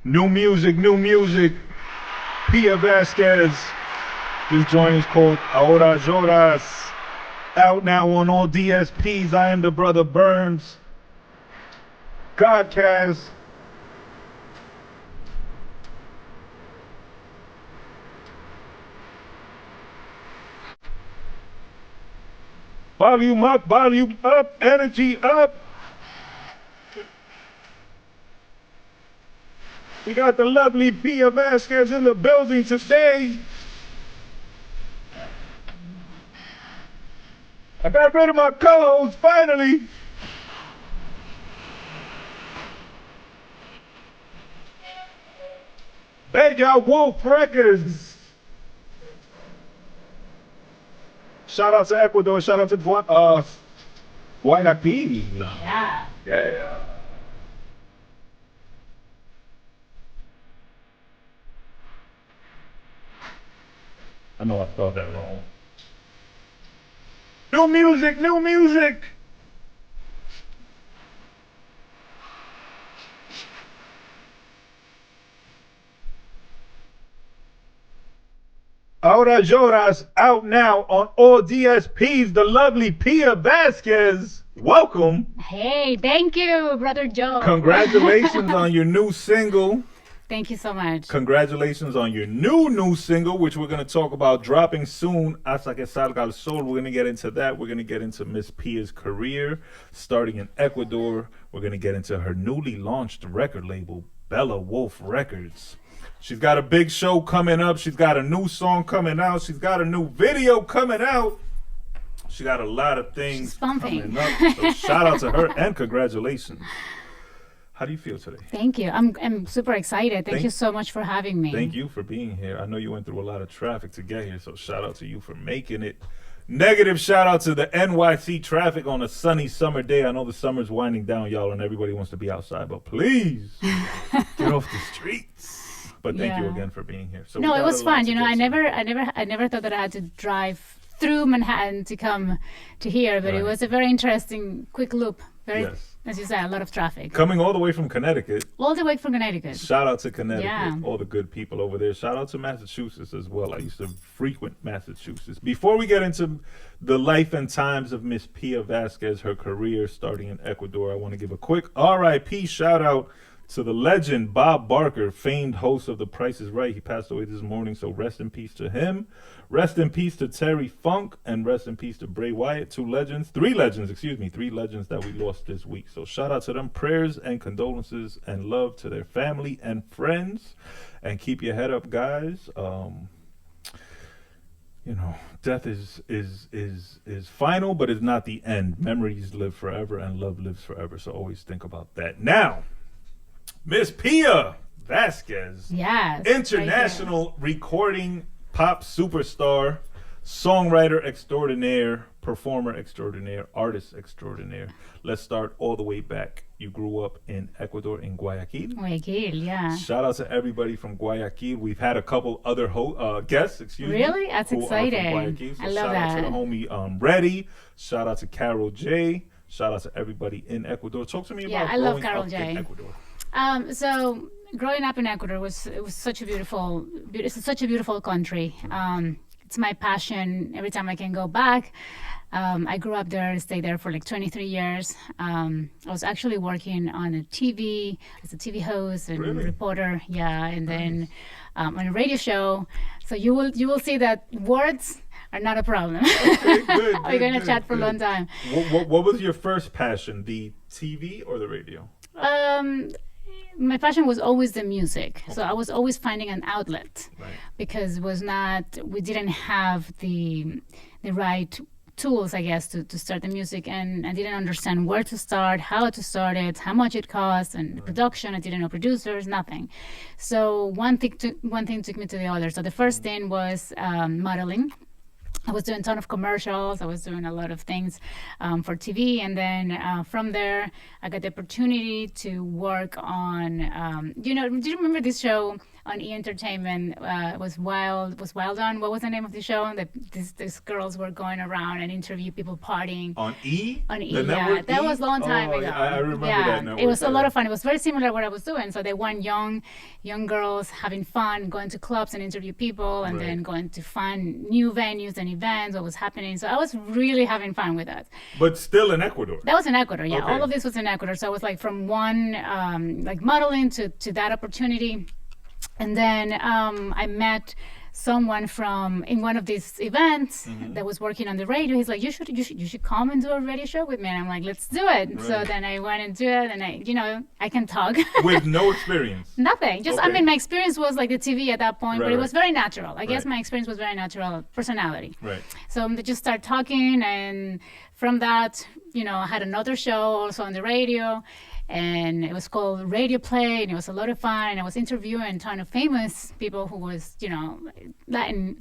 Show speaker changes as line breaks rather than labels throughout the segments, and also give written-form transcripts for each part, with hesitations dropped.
New music, new music. Pia Vasquez. This joint is called Ahorra Looras. Out now on all DSPs. I am the brother Burnz. Godcast. Volume up, energy up. We got the lovely Pia Vasquez in the building today. I got rid of my co-host finally. Bella Wolf Records. Shout out to Ecuador, shout out to Guayaquil. Yeah. I know I spelled that wrong. New music, new music. Ahora Lloras out now on all DSPs. The lovely Pia Vasquez. Welcome.
Hey, thank you, Brother Joe.
Congratulations on your new single.
Thank you so much.
Congratulations on your new single, which we're going to talk about dropping soon. Hasta que Salga el Sol. We're going to get into that. We're going to get into Miss Pia's career, starting in Ecuador. We're going to get into her newly launched record label, Bella Wolf Records. She's got a big show coming up. She's got a new song coming out. She's got a new video coming out. She got a lot of things coming up. So shout out to her and congratulations. How do you feel today?
Thank you. I'm super excited. Thank you so much for having me.
Thank you for being here. I know you went through a lot of traffic to get here, so shout out to you for making it. Negative shout out to the NYC traffic on a sunny summer day. I know the summer's winding down, y'all, and everybody wants to be outside, but please get off the streets. But thank you again for being here. So
no, it was fun. You know, I never thought that I had to drive through Manhattan to come to here, but it was a very interesting, quick loop. As you said, a lot of traffic.
Coming all the way from Connecticut.
All the way from Connecticut.
Shout out to Connecticut, all the good people over there. Shout out to Massachusetts as well. I used to frequent Massachusetts. Before we get into the life and times of Miss Pia Vasquez, her career starting in Ecuador, I want to give a quick RIP shout out to the legend Bob Barker, famed host of The Price is Right. He passed away this morning, so rest in peace to him. Rest in peace to Terry Funk, and rest in peace to Bray Wyatt. Three legends that we lost this week. So shout out to them. Prayers and condolences and love to their family and friends. And keep your head up, guys. You know, death is final, but it's not the end. Memories live forever and love lives forever. So always think about that. Now, Miss Pia Vasquez, international recording pop superstar, songwriter extraordinaire, performer extraordinaire, artist extraordinaire. Let's start all the way back. You grew up in Ecuador, in Guayaquil.
Guayaquil, yeah.
Shout out to everybody from Guayaquil. We've had a couple other guests,
Really? That's exciting.
So
I love that.
Shout out to the homie Reddy. Shout out to Carol J. Shout out to everybody in Ecuador. Talk to me about growing up in Ecuador.
So growing up in Ecuador was such a beautiful country. It's my passion. Every time I can go back, I grew up there, stayed there for like 23 years. I was actually working on a TV as a TV host and reporter, and then on a radio show. So you will see that words are not a problem.
Okay, good.
We're gonna chat for a long time.
What was your first passion, the TV or the radio?
My passion was always the music. So I was always finding an outlet because we didn't have the right tools, I guess, to start the music, and I didn't understand where to start, how to start it, how much it cost, and the production. I didn't know producers, nothing. So one thing took me to the other. So the first thing was modeling. I was doing a ton of commercials. I was doing a lot of things for TV. And then from there, I got the opportunity to work on, do you remember this show on E! Entertainment. Was Wild On. What was the name of the show? That these girls were going around and interview people partying.
On E?
On E,
The network
that
E?
was a long time ago.
I remember that network.
It was a lot of fun. It was very similar to what I was doing. So they want young girls having fun, going to clubs and interview people, and then going to find new venues and events, what was happening. So I was really having fun with that.
But still in Ecuador.
That was in Ecuador, yeah.
Okay.
All of this was in Ecuador. So I was like from one like modeling to that opportunity. And then I met someone from in one of these events that was working on the radio. He's like, you should come and do a radio show with me. And I'm like, let's do it. Right. So then I went and do it, and I can talk
with no experience.
Nothing. Just I mean, my experience was like the TV at that point, but it was very natural. I guess my experience was very natural, personality.
Right.
So I just started talking, and from that, I had another show also on the radio. And it was called Radio Play, and it was a lot of fun. And I was interviewing a ton of famous people who was, Latin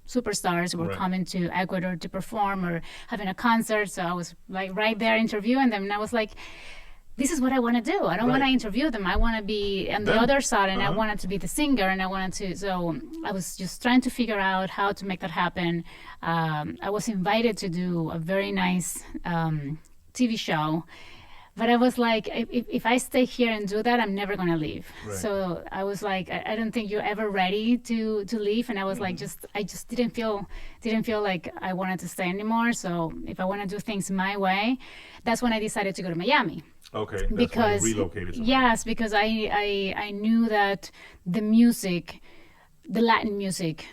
superstars who were coming to Ecuador to perform or having a concert. So I was like right there interviewing them, and I was like, this is what I want to do. I don't want to interview them. I want to be on the other side, and I wanted to be the singer, and I wanted to. So I was just trying to figure out how to make that happen. I was invited to do a very nice TV show. But I was like, if I stay here and do that, I'm never going to leave. Right. So I was like, I don't think you're ever ready to leave. And I was like, I just didn't feel like I wanted to stay anymore. So if I want to do things my way, that's when I decided to go to Miami.
Okay, because when you relocated.
Yes, because I knew that the music, the Latin music,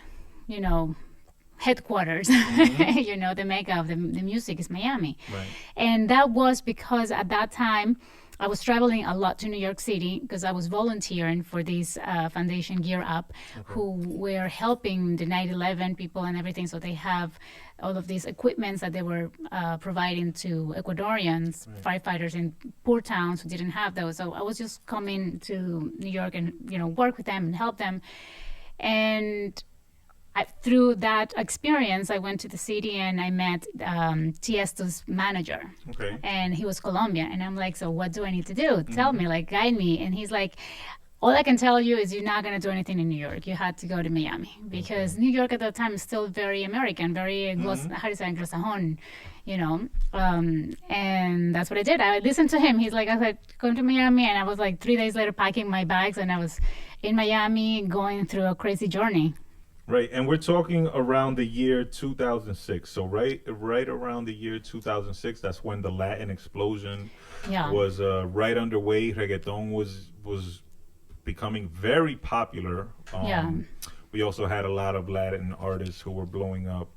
headquarters, the mecca of the music is Miami. Right. And that was because at that time I was traveling a lot to New York City because I was volunteering for this foundation Gear Up, who were helping the 9/11 people and everything. So they have all of these equipments that they were providing to Ecuadorians, firefighters in poor towns who didn't have those. So I was just coming to New York and work with them and help them. And through that experience, I went to the city and I met Tiesto's manager. Okay. And he was Colombian. And I'm like, so what do I need to do? Tell me, guide me. And he's like, all I can tell you is you're not going to do anything in New York. You had to go to Miami. Because New York at that time is still very American, very, anglosajón, and that's what I did. I listened to him. He's like, I said, come to Miami. And I was like 3 days later packing my bags, and I was in Miami going through a crazy journey.
Right, and we're talking around the year 2006. So right around the year 2006, that's when the Latin explosion was right underway. Reggaeton was becoming very popular. We also had a lot of Latin artists who were blowing up.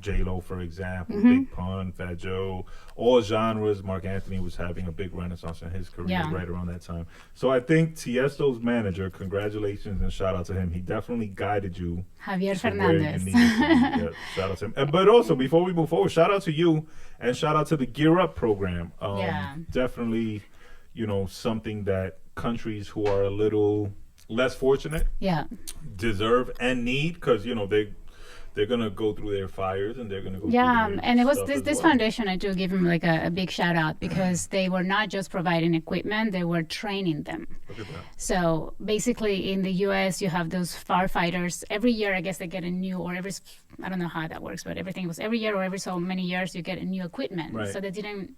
J-Lo, for example, Big Pun, Fat Joe, all genres. Mark Anthony was having a big renaissance in his career right around that time. So I think Tiesto's manager, congratulations and shout out to him. He definitely guided you.
Javier Fernandez.
Shout out to him. But also, before we move forward, shout out to you and shout out to the Gear Up program. Definitely, something that countries who are a little less fortunate deserve and need, because, they're going to go through their fires and they're going to go through their
and it was this
well.
Foundation, I do give them a big shout out, because they were not just providing equipment, they were training them.
Look at that.
So basically in the U.S. you have those firefighters. Every year I guess they get a new, or I don't know how that works, but everything was every year or every so many years you get a new equipment. Right. So they didn't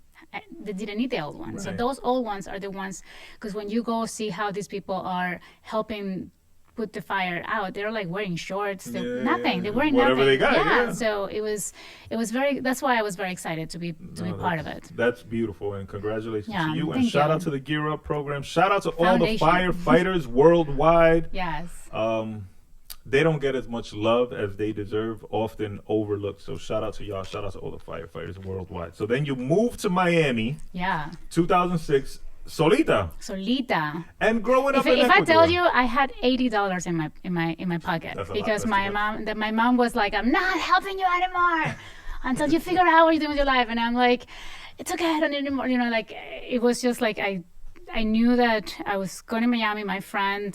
need the old ones. Right. So those old ones are the ones, because when you go see how these people are helping put the fire out, they're like wearing shorts, nothing. They're wearing
whatever
nothing.
They got.
So it was very. That's why I was very excited to be part of it.
That's beautiful, and congratulations to you. And shout out to the Gear Up program. Shout out to all the firefighters worldwide.
Yes.
They don't get as much love as they deserve, often overlooked. So shout out to y'all. Shout out to all the firefighters worldwide. So then you moved to Miami. 2006. Solita. And growing up in Ecuador.
If I tell you, I had $80 in my pocket, because my mom was like, I'm not helping you anymore until you figure out what you're doing with your life. And I'm like, it's okay, I don't need anymore. It was just like I knew that I was going to Miami. My friend,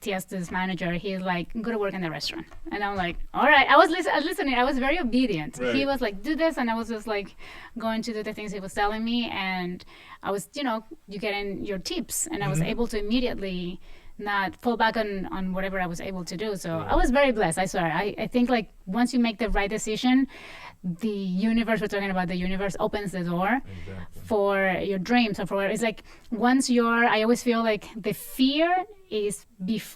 Tiesto's manager, he's like, I'm going to work in the restaurant. And I'm like, all right. I was listening. I was very obedient. Right. He was like, do this. And I was just like going to do the things he was telling me. And I was, you getting your tips. And I was able to immediately not fall back on whatever I was able to do. So I was very blessed, I swear. I think like once you make the right decision, the universe, we're talking about the universe, opens the door for your dreams or for, it's like once I always feel like the fear is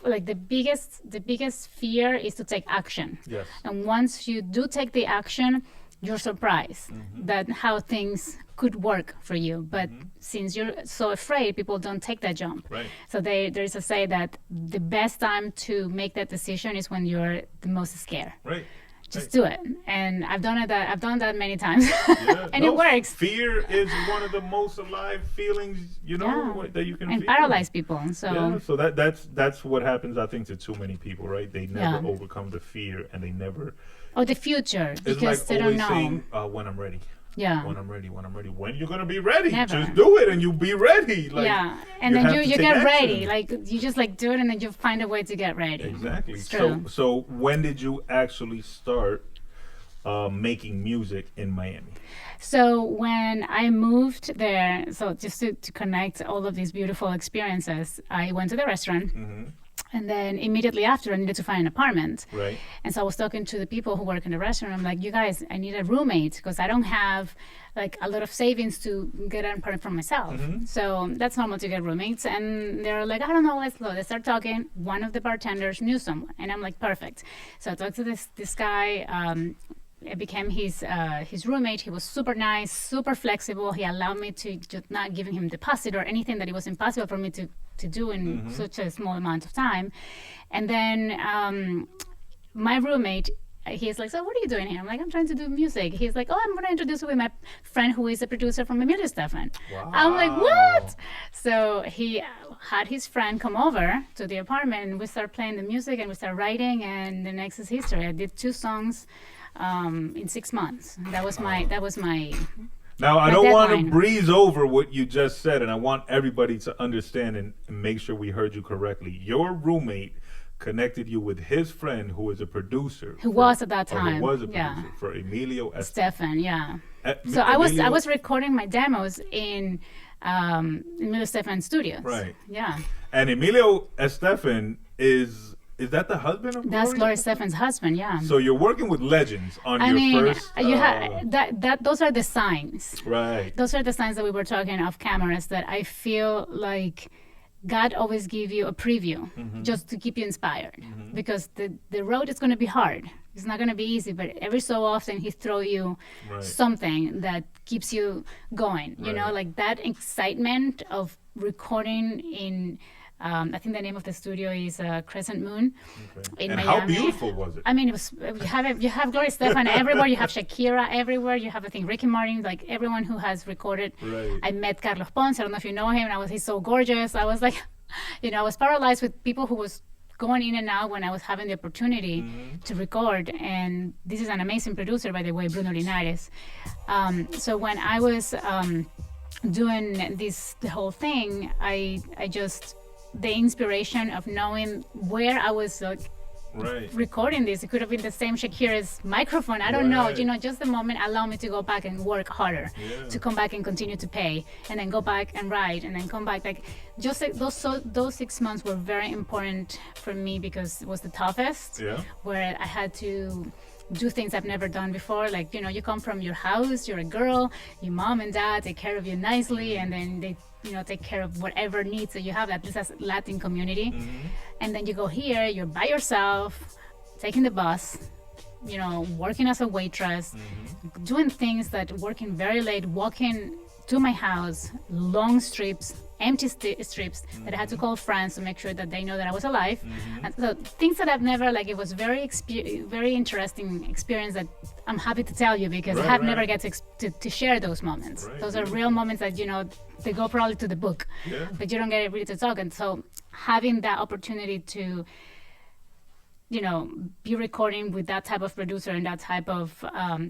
like the biggest fear is to take action.
Yes.
And once you do take the action, you're surprised that how things could work for you. But since you're so afraid, people don't take that jump.
Right.
So there's a say that the best time to make that decision is when you're the most scared.
Right.
Just do it. And I've done that many times.
Yeah.
And it works.
Fear is one of the most alive feelings, that you can feel.
And paralyze people. So
so that's what happens, I think, to too many people, right? They never overcome the fear, and they never.
Or the future, because
like
they don't know.
Saying, when I'm ready.
Yeah.
When I'm ready. When you're gonna be ready?
Never.
Just do it, and you'll be ready. Like,
yeah. And then you get ready. Like you just like do it, and then you find a way to get ready.
Exactly.
It's true.
So when did you actually start making music in Miami?
So when I moved there, so just to connect all of these beautiful experiences, I went to the restaurant. And then immediately after, I needed to find an apartment.
Right.
And so I was talking to the people who work in the restaurant. I'm like, you guys, I need a roommate because I don't have like a lot of savings to get an apartment for myself. So that's normal to get roommates. And they're like, I don't know, let's go. They start talking. One of the bartenders knew someone. And I'm like, perfect. So I talked to this guy. I became his roommate. He was super nice, super flexible. He allowed me to just not giving him deposit or anything that it was impossible for me to do in such a small amount of time. And then my roommate, he's like, so what are you doing here? I'm like, I'm trying to do music. He's like, oh, I'm going to introduce you with my friend who is a producer from Emilio Estefan.
Wow.
I'm like, what? So he had his friend come over to the apartment, and we started playing the music, and we started writing, and the next is history. I did 2 songs in 6 months. That was my
Now, I
my
don't want to
deadline.
breeze over what you just said, and I want everybody to understand and make sure we heard you correctly. Your roommate connected you with his friend who is a producer.
Who was at that
or
time.
Who was a
Yeah.
producer for Emilio Estefan.
Stefan, yeah. So I was recording my demos in Emilio Estefan Studios.
Right.
Yeah.
And Emilio Estefan is that the husband of
That's
Gloria?
Gloria Stefan's husband, yeah.
So you're working with legends on
I
your
mean,
first.
you have that. Those are the signs.
Right.
Those are the signs that we were talking off cameras. That I feel like God always give you a preview just to keep you inspired, because the road is going to be hard. It's not going to be easy, but every so often He throw you something that keeps you going. You know, like that excitement of recording in. I think the name of the studio is Crescent Moon in
and
Miami.
how beautiful was it?
I mean, it was. You have Gloria Estefan everywhere. You have Shakira everywhere. You have, I think, Ricky Martin. Like everyone who has recorded.
Right.
I met Carlos Ponce. I don't know if you know him. And he's so gorgeous. I was like, I was paralyzed with people who was going in and out when I was having the opportunity to record. And this is an amazing producer, by the way, Bruno Linares. So when I was doing the whole thing, I just. The inspiration of knowing where I was recording this. It could have been the same Shakira's microphone. I don't know. Just the moment allowed me to go back and work harder, to come back and continue to pay, and then go back and write, and then come back. Like just those 6 months were very important for me because it was the toughest. Yeah. Where I had to do things I've never done before. Like you come from your house, you're a girl, your mom and dad take care of you nicely, and then they take care of whatever needs that you have, at least as Latin community. And then you go here, you're by yourself, taking the bus, working as a waitress, doing things that working very late, walking to my house, long strips, empty strips that I had to call friends to make sure that they know that I was alive. And so things that I've never, it was very interesting experience that I'm happy to tell you because I have never get to share those moments. Those are real moments that, they go probably to the book, but you don't get really to talk. And so having that opportunity to, be recording with that type of producer and that type of,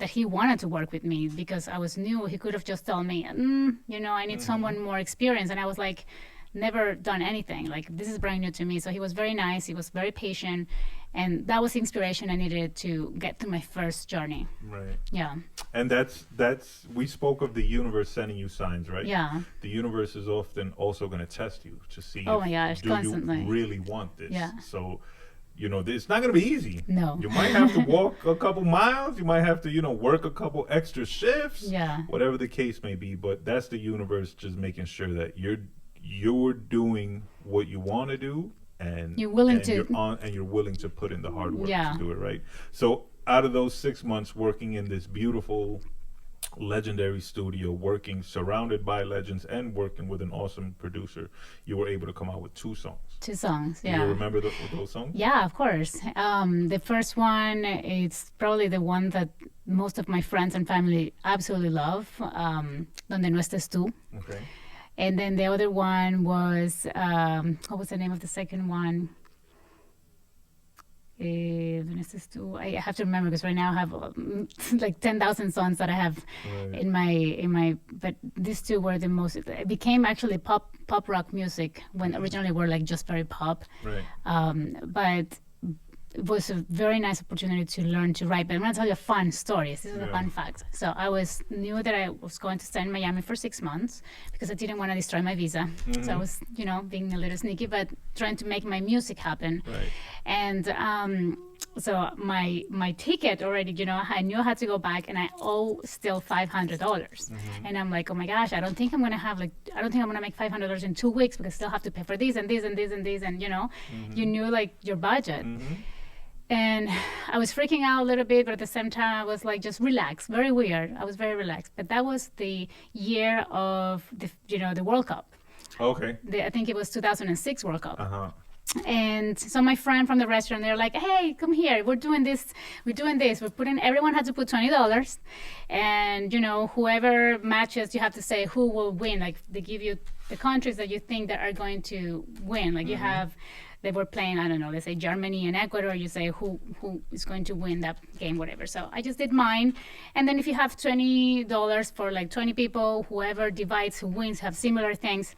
that he wanted to work with me because I was new. He could have just told me, I need someone more experienced. And I was like, never done anything. Like, this is brand new to me. So he was very nice. He was very patient. And that was the inspiration I needed to get through my first journey.
Right.
Yeah.
And that's we spoke of the universe sending you signs, right?
Yeah.
The universe is often also going to test you to see
Oh my gosh,
do
constantly.
you really want this.
Yeah.
So, it's not going to be easy.
No.
You might have to walk a couple miles. You might have to, work a couple extra shifts.
Yeah.
Whatever the case may be, but that's the universe just making sure that you're doing what you want to do. And
you're willing to
you're willing to put in the hard work
Yeah.
to do it, right? So out of those 6 months working in this beautiful legendary studio, working surrounded by legends and working with an awesome producer, you were able to come out with 2 songs.
2 songs,
Do
yeah.
you remember those songs?
Yeah, of course. The first one, it's probably the one that most of my friends and family absolutely love, Donde no estés tú.
Okay.
And then the other one was, what was the name of the second one? I have to remember, because right now I have like 10,000 songs that I have in my. But these 2 were the most. It became actually pop rock music when originally were like just very pop.
Right.
But it was a very nice opportunity to learn to write. But I'm going to tell you a fun story. This is a fun fact. So I knew that I was going to stay in Miami for 6 months because I didn't want to destroy my visa. So I was, being a little sneaky, but trying to make my music happen.
Right.
And so my ticket already, I knew I had to go back, and I owe still $500. And I'm like, oh my gosh, I don't think I'm going to make $500 in 2 weeks, because I still have to pay for this and this and this and this. And, you knew like your budget. And I was freaking out a little bit, but at the same time, I was like, just relaxed. Very weird. I was very relaxed. But that was the year of the World Cup.
Okay.
I think it was 2006 World Cup.
Uh-huh.
And so my friend from the restaurant, they're like, hey, come here. We're doing this. Everyone had to put $20. And, whoever matches, you have to say who will win. Like, they give you the countries that you think that are going to win. Like, you have... They were playing, I don't know, let's say Germany and Ecuador. You say who is going to win that game, whatever. So I just did mine. And then if you have $20 for like 20 people, whoever divides, who wins, have similar things.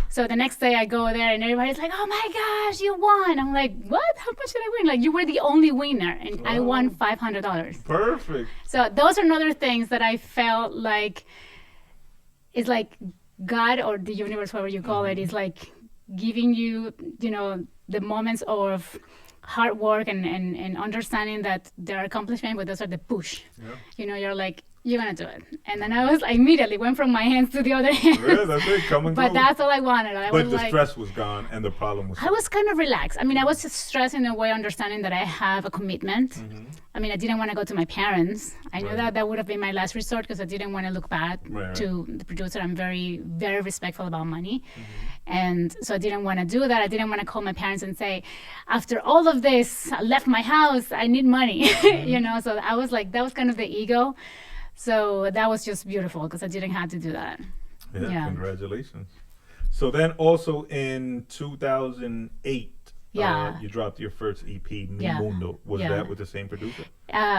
So the next day I go there and everybody's like, oh my gosh, you won. I'm like, what? How much did I win? Like, you were the only winner. And I won $500.
Perfect.
So those are other things that I felt like it's like God or the universe, whatever you call it, is like giving you, the moments of hard work and understanding that there are accomplishments, but those are the push. Yeah. You're like, you're going to do it. And then I immediately went from my hands to the other hands.
Yeah, that's it. Come and go.
But that's all I wanted.
But the stress was gone and the problem was...
I was kind of relaxed. I mean, I was just stressed in a way, understanding that I have a commitment. I mean, I didn't want to go to my parents. I knew that would have been my last resort, because I didn't want to look bad to the producer. I'm very, very respectful about money. And so I didn't want to do that. I didn't want to call my parents and say, after all of this, I left my house, I need money. So I was like, that was kind of the ego. So that was just beautiful, because I didn't have to do that.
Yeah. Congratulations. So then also in 2008, you dropped your first EP, Mi Mundo. Was that with the same producer?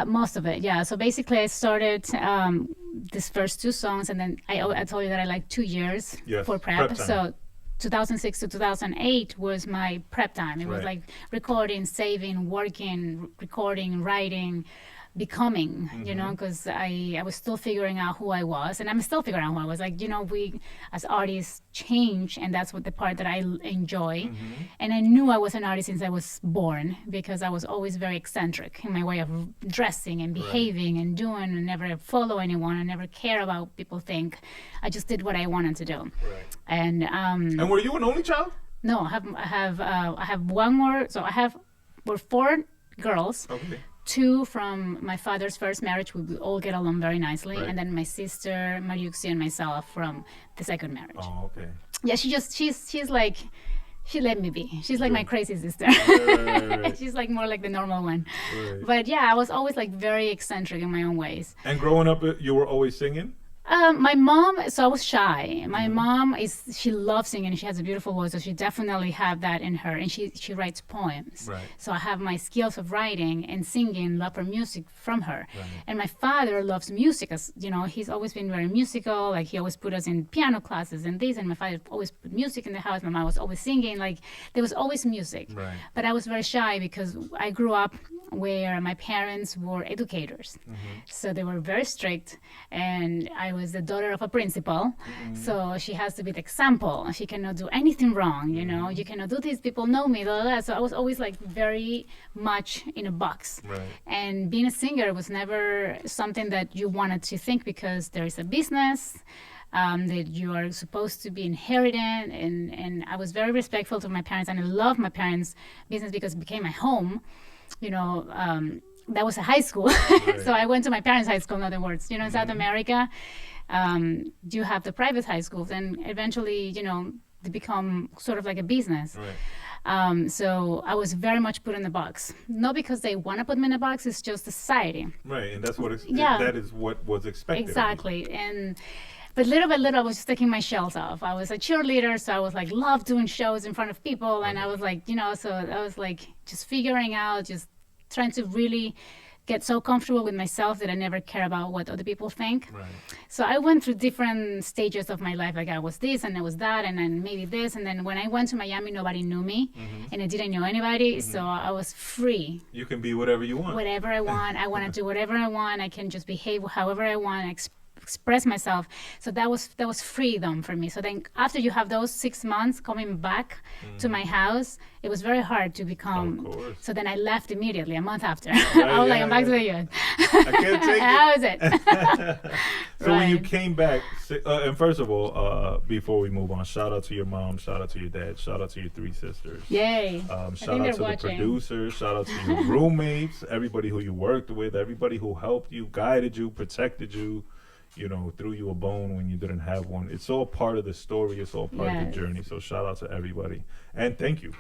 Most of it, yeah. So basically I started these first 2 songs, and then I told you that I like 2 years for prep. So 2006 to 2008 was my prep time. It was like recording, saving, working, recording, writing, becoming, because I was still figuring out who I was, and I'm still figuring out who I was. Like, we as artists change, and that's what the part that I enjoy. And I knew I was an artist since I was born, because I was always very eccentric in my way of dressing and behaving and doing, and never follow anyone. I never care about what people think. I just did what I wanted to do. Right. And
were you an only child?
No, I have one more. So we're 4 girls. Okay. 2 from my father's first marriage. We all get along very nicely. And then my sister, Mariuxi, and myself from the second marriage.
Oh, okay.
Yeah, she's like, she let me be. She's like my crazy sister. Right. She's like more like the normal one. Right. But yeah, I was always like very eccentric in my own ways.
And growing up, you were always singing?
My mom, so I was shy. My mom she loves singing and she has a beautiful voice, so she definitely have that in her. And she writes poems.
Right.
So I have my skills of writing and singing, love for music from her.
Right.
And my father loves music, as you know, he's always been very musical. Like he always put us in piano classes and this, and my father always put music in the house. My mom was always singing, like there was always music.
Right.
But I was very shy because I grew up where my parents were educators. So they were very strict, and I was the daughter of a principal. So she has to be the example. She cannot do anything wrong, you know. You cannot do this, people know me, blah, blah, blah. So I was always like very much in a box.
Right.
And being a singer was never something that you wanted to think, because there is a business that you are supposed to be inherited, and I was very respectful to my parents, and I love my parents' business because it became my home. You know, that was a high school.
Right.
So I went to my parents' high school, in other words. You know, in South America, you have the private high schools, and eventually, you know, they become sort of like a business.
Right.
So I was very much put in the box. Not because they want to put me in a box, it's just society.
Right, and that's what
Yeah.
that is what was expected.
Exactly. But little by little, I was just taking my shells off. I was a cheerleader, so I was like, love doing shows in front of people. And I was like, you know, so I was like just figuring out, just trying to really get so comfortable with myself that I never care about what other people think.
Right.
So I went through different stages of my life. Like I was this and I was that and then maybe this. And then when I went to Miami, nobody knew me and I didn't know anybody. So I was free.
You can be whatever you want.
Whatever I want. I want to do whatever I want. I can just behave however I want. Express myself. So that was freedom for me. So then after you have those 6 months coming back to my house, it was very hard to become.
Of course.
So then I left immediately a month after. I was like, I'm back to the US.
I can't take it.
That was it.
So when you came back, and first of all, before we move on, shout out to your mom, shout out to your dad, shout out to your 3 sisters.
Yay.
Shout out to the producers, shout out to your roommates, everybody who you worked with, everybody who helped you, guided you, protected you, you know, threw you a bone when you didn't have one. It's all part of the story. It's all part of the journey. So shout out to everybody. And thank you.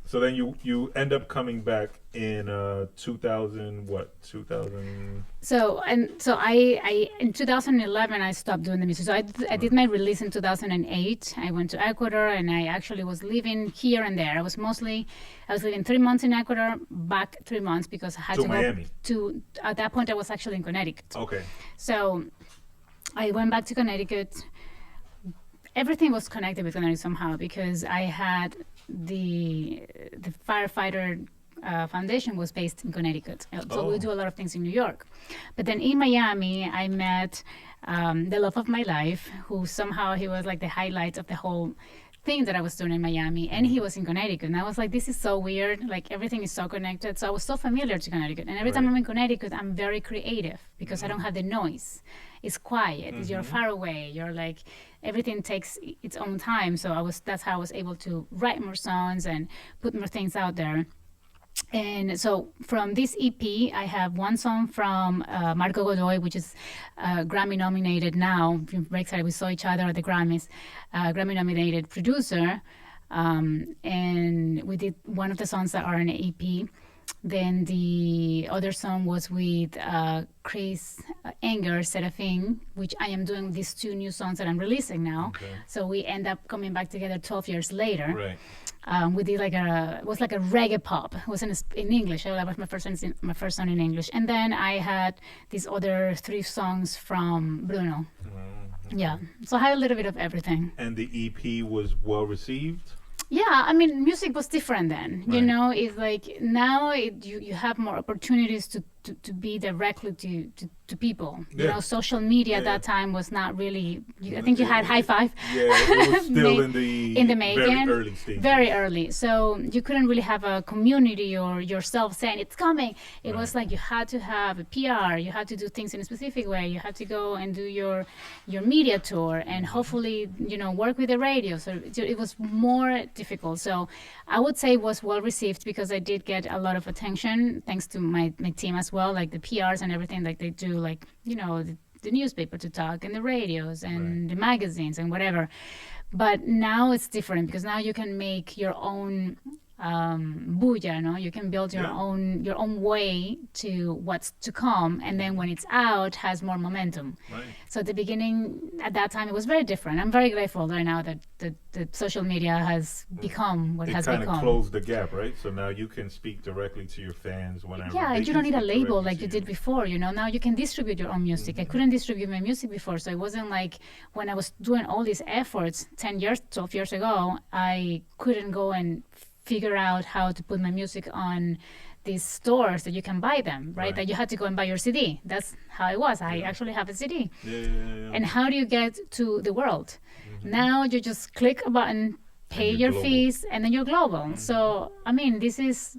So then you end up coming back in 2000, what, 2000?
So I in 2011 I stopped doing the music. So I did my release in 2008. I went to Ecuador and I actually was living here and there. I was living 3 months in Ecuador, back 3 months because I had to
Miami.
go to, at that point I was actually in Connecticut.
Okay.
So I went back to Connecticut. Everything was connected with Connecticut somehow because I had the firefighter foundation was based in Connecticut. So we do a lot of things in New York. But then in Miami, I met the love of my life, who somehow he was like the highlight of the whole thing that I was doing in Miami, and he was in Connecticut. And I was like, this is so weird. Like everything is so connected. So I was so familiar to Connecticut. And every time I'm in Connecticut, I'm very creative because I don't have the noise. It's quiet. You're far away. You're like, everything takes its own time. So that's how I was able to write more songs and put more things out there. And so from this EP, I have one song from Marco Godoy, which is Grammy nominated now. I'm very excited. We saw each other at the Grammys. Grammy nominated producer. And we did one of the songs that are in the EP. Then the other song was with Chris Anger, Seraphine, which I am doing these 2 new songs that I'm releasing now. Okay. So we end up coming back together 12 years later.
Right.
We did it was like a reggae pop. It was in English. That was my first song in English. And then I had these other 3 songs from Bruno. Okay. Yeah. So I had a little bit of everything.
And the EP was well received?
Yeah, I mean, music was different then. Right. You know, it's like now you have more opportunities to be directly to people. Yeah. You know, social media at that time was not really. I think you had High Five.
Yeah, it was still in the
making,
very early stages.
Very early. So you couldn't really have a community or yourself saying it's coming. It was like you had to have a PR. You had to do things in a specific way. You had to go and do your media tour and hopefully work with the radio. So it was more difficult. So I would say it was well received because I did get a lot of attention thanks to my team as well, like the PRs and everything like they do, like the newspaper to talk and the radios and the magazines and whatever. But now it's different because now you can make your own bulla, no? You can build your own way to what's to come, and then when it's out, has more momentum.
Right.
So at the beginning, at that time, it was very different. I'm very grateful right now that the social media has become what it has become.
It kind of closed the gap, right? So now you can speak directly to your fans whenever.
Yeah, you don't need a label like you did before, you know. Now you can distribute your own music. I couldn't distribute my music before, so it wasn't like when I was doing all these efforts 10 years, 12 years ago, I couldn't go and figure out how to put my music on these stores that you can buy them, right? That you had to go and buy your CD. That's how it was. I actually have a CD. And how do you get to the world? Now you just click a button, pay your fees, and then you're global. So, I mean, this is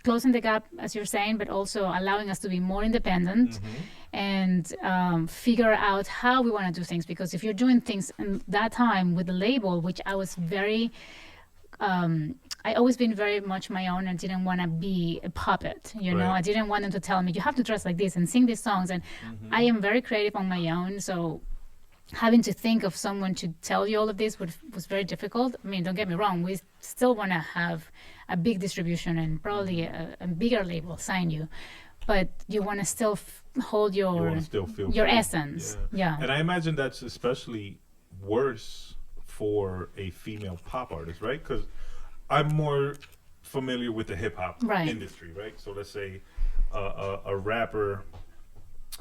closing the gap, as you're saying, but also allowing us to be more independent and figure out how we want to do things. Because if you're doing things in that time with the label, which I was very... I always been very much my own and didn't want to be a puppet, you know. I didn't want them to tell me, you have to dress like this and sing these songs. And I am very creative on my own, so having to think of someone to tell you all of this was very difficult. I mean, don't get me wrong, we still want to have a big distribution and probably a bigger label sign you. But you want to still hold your essence. Yeah.
And I imagine that's especially worse for a female pop artist, right? Because I'm more familiar with the hip hop industry, right? So let's say a rapper,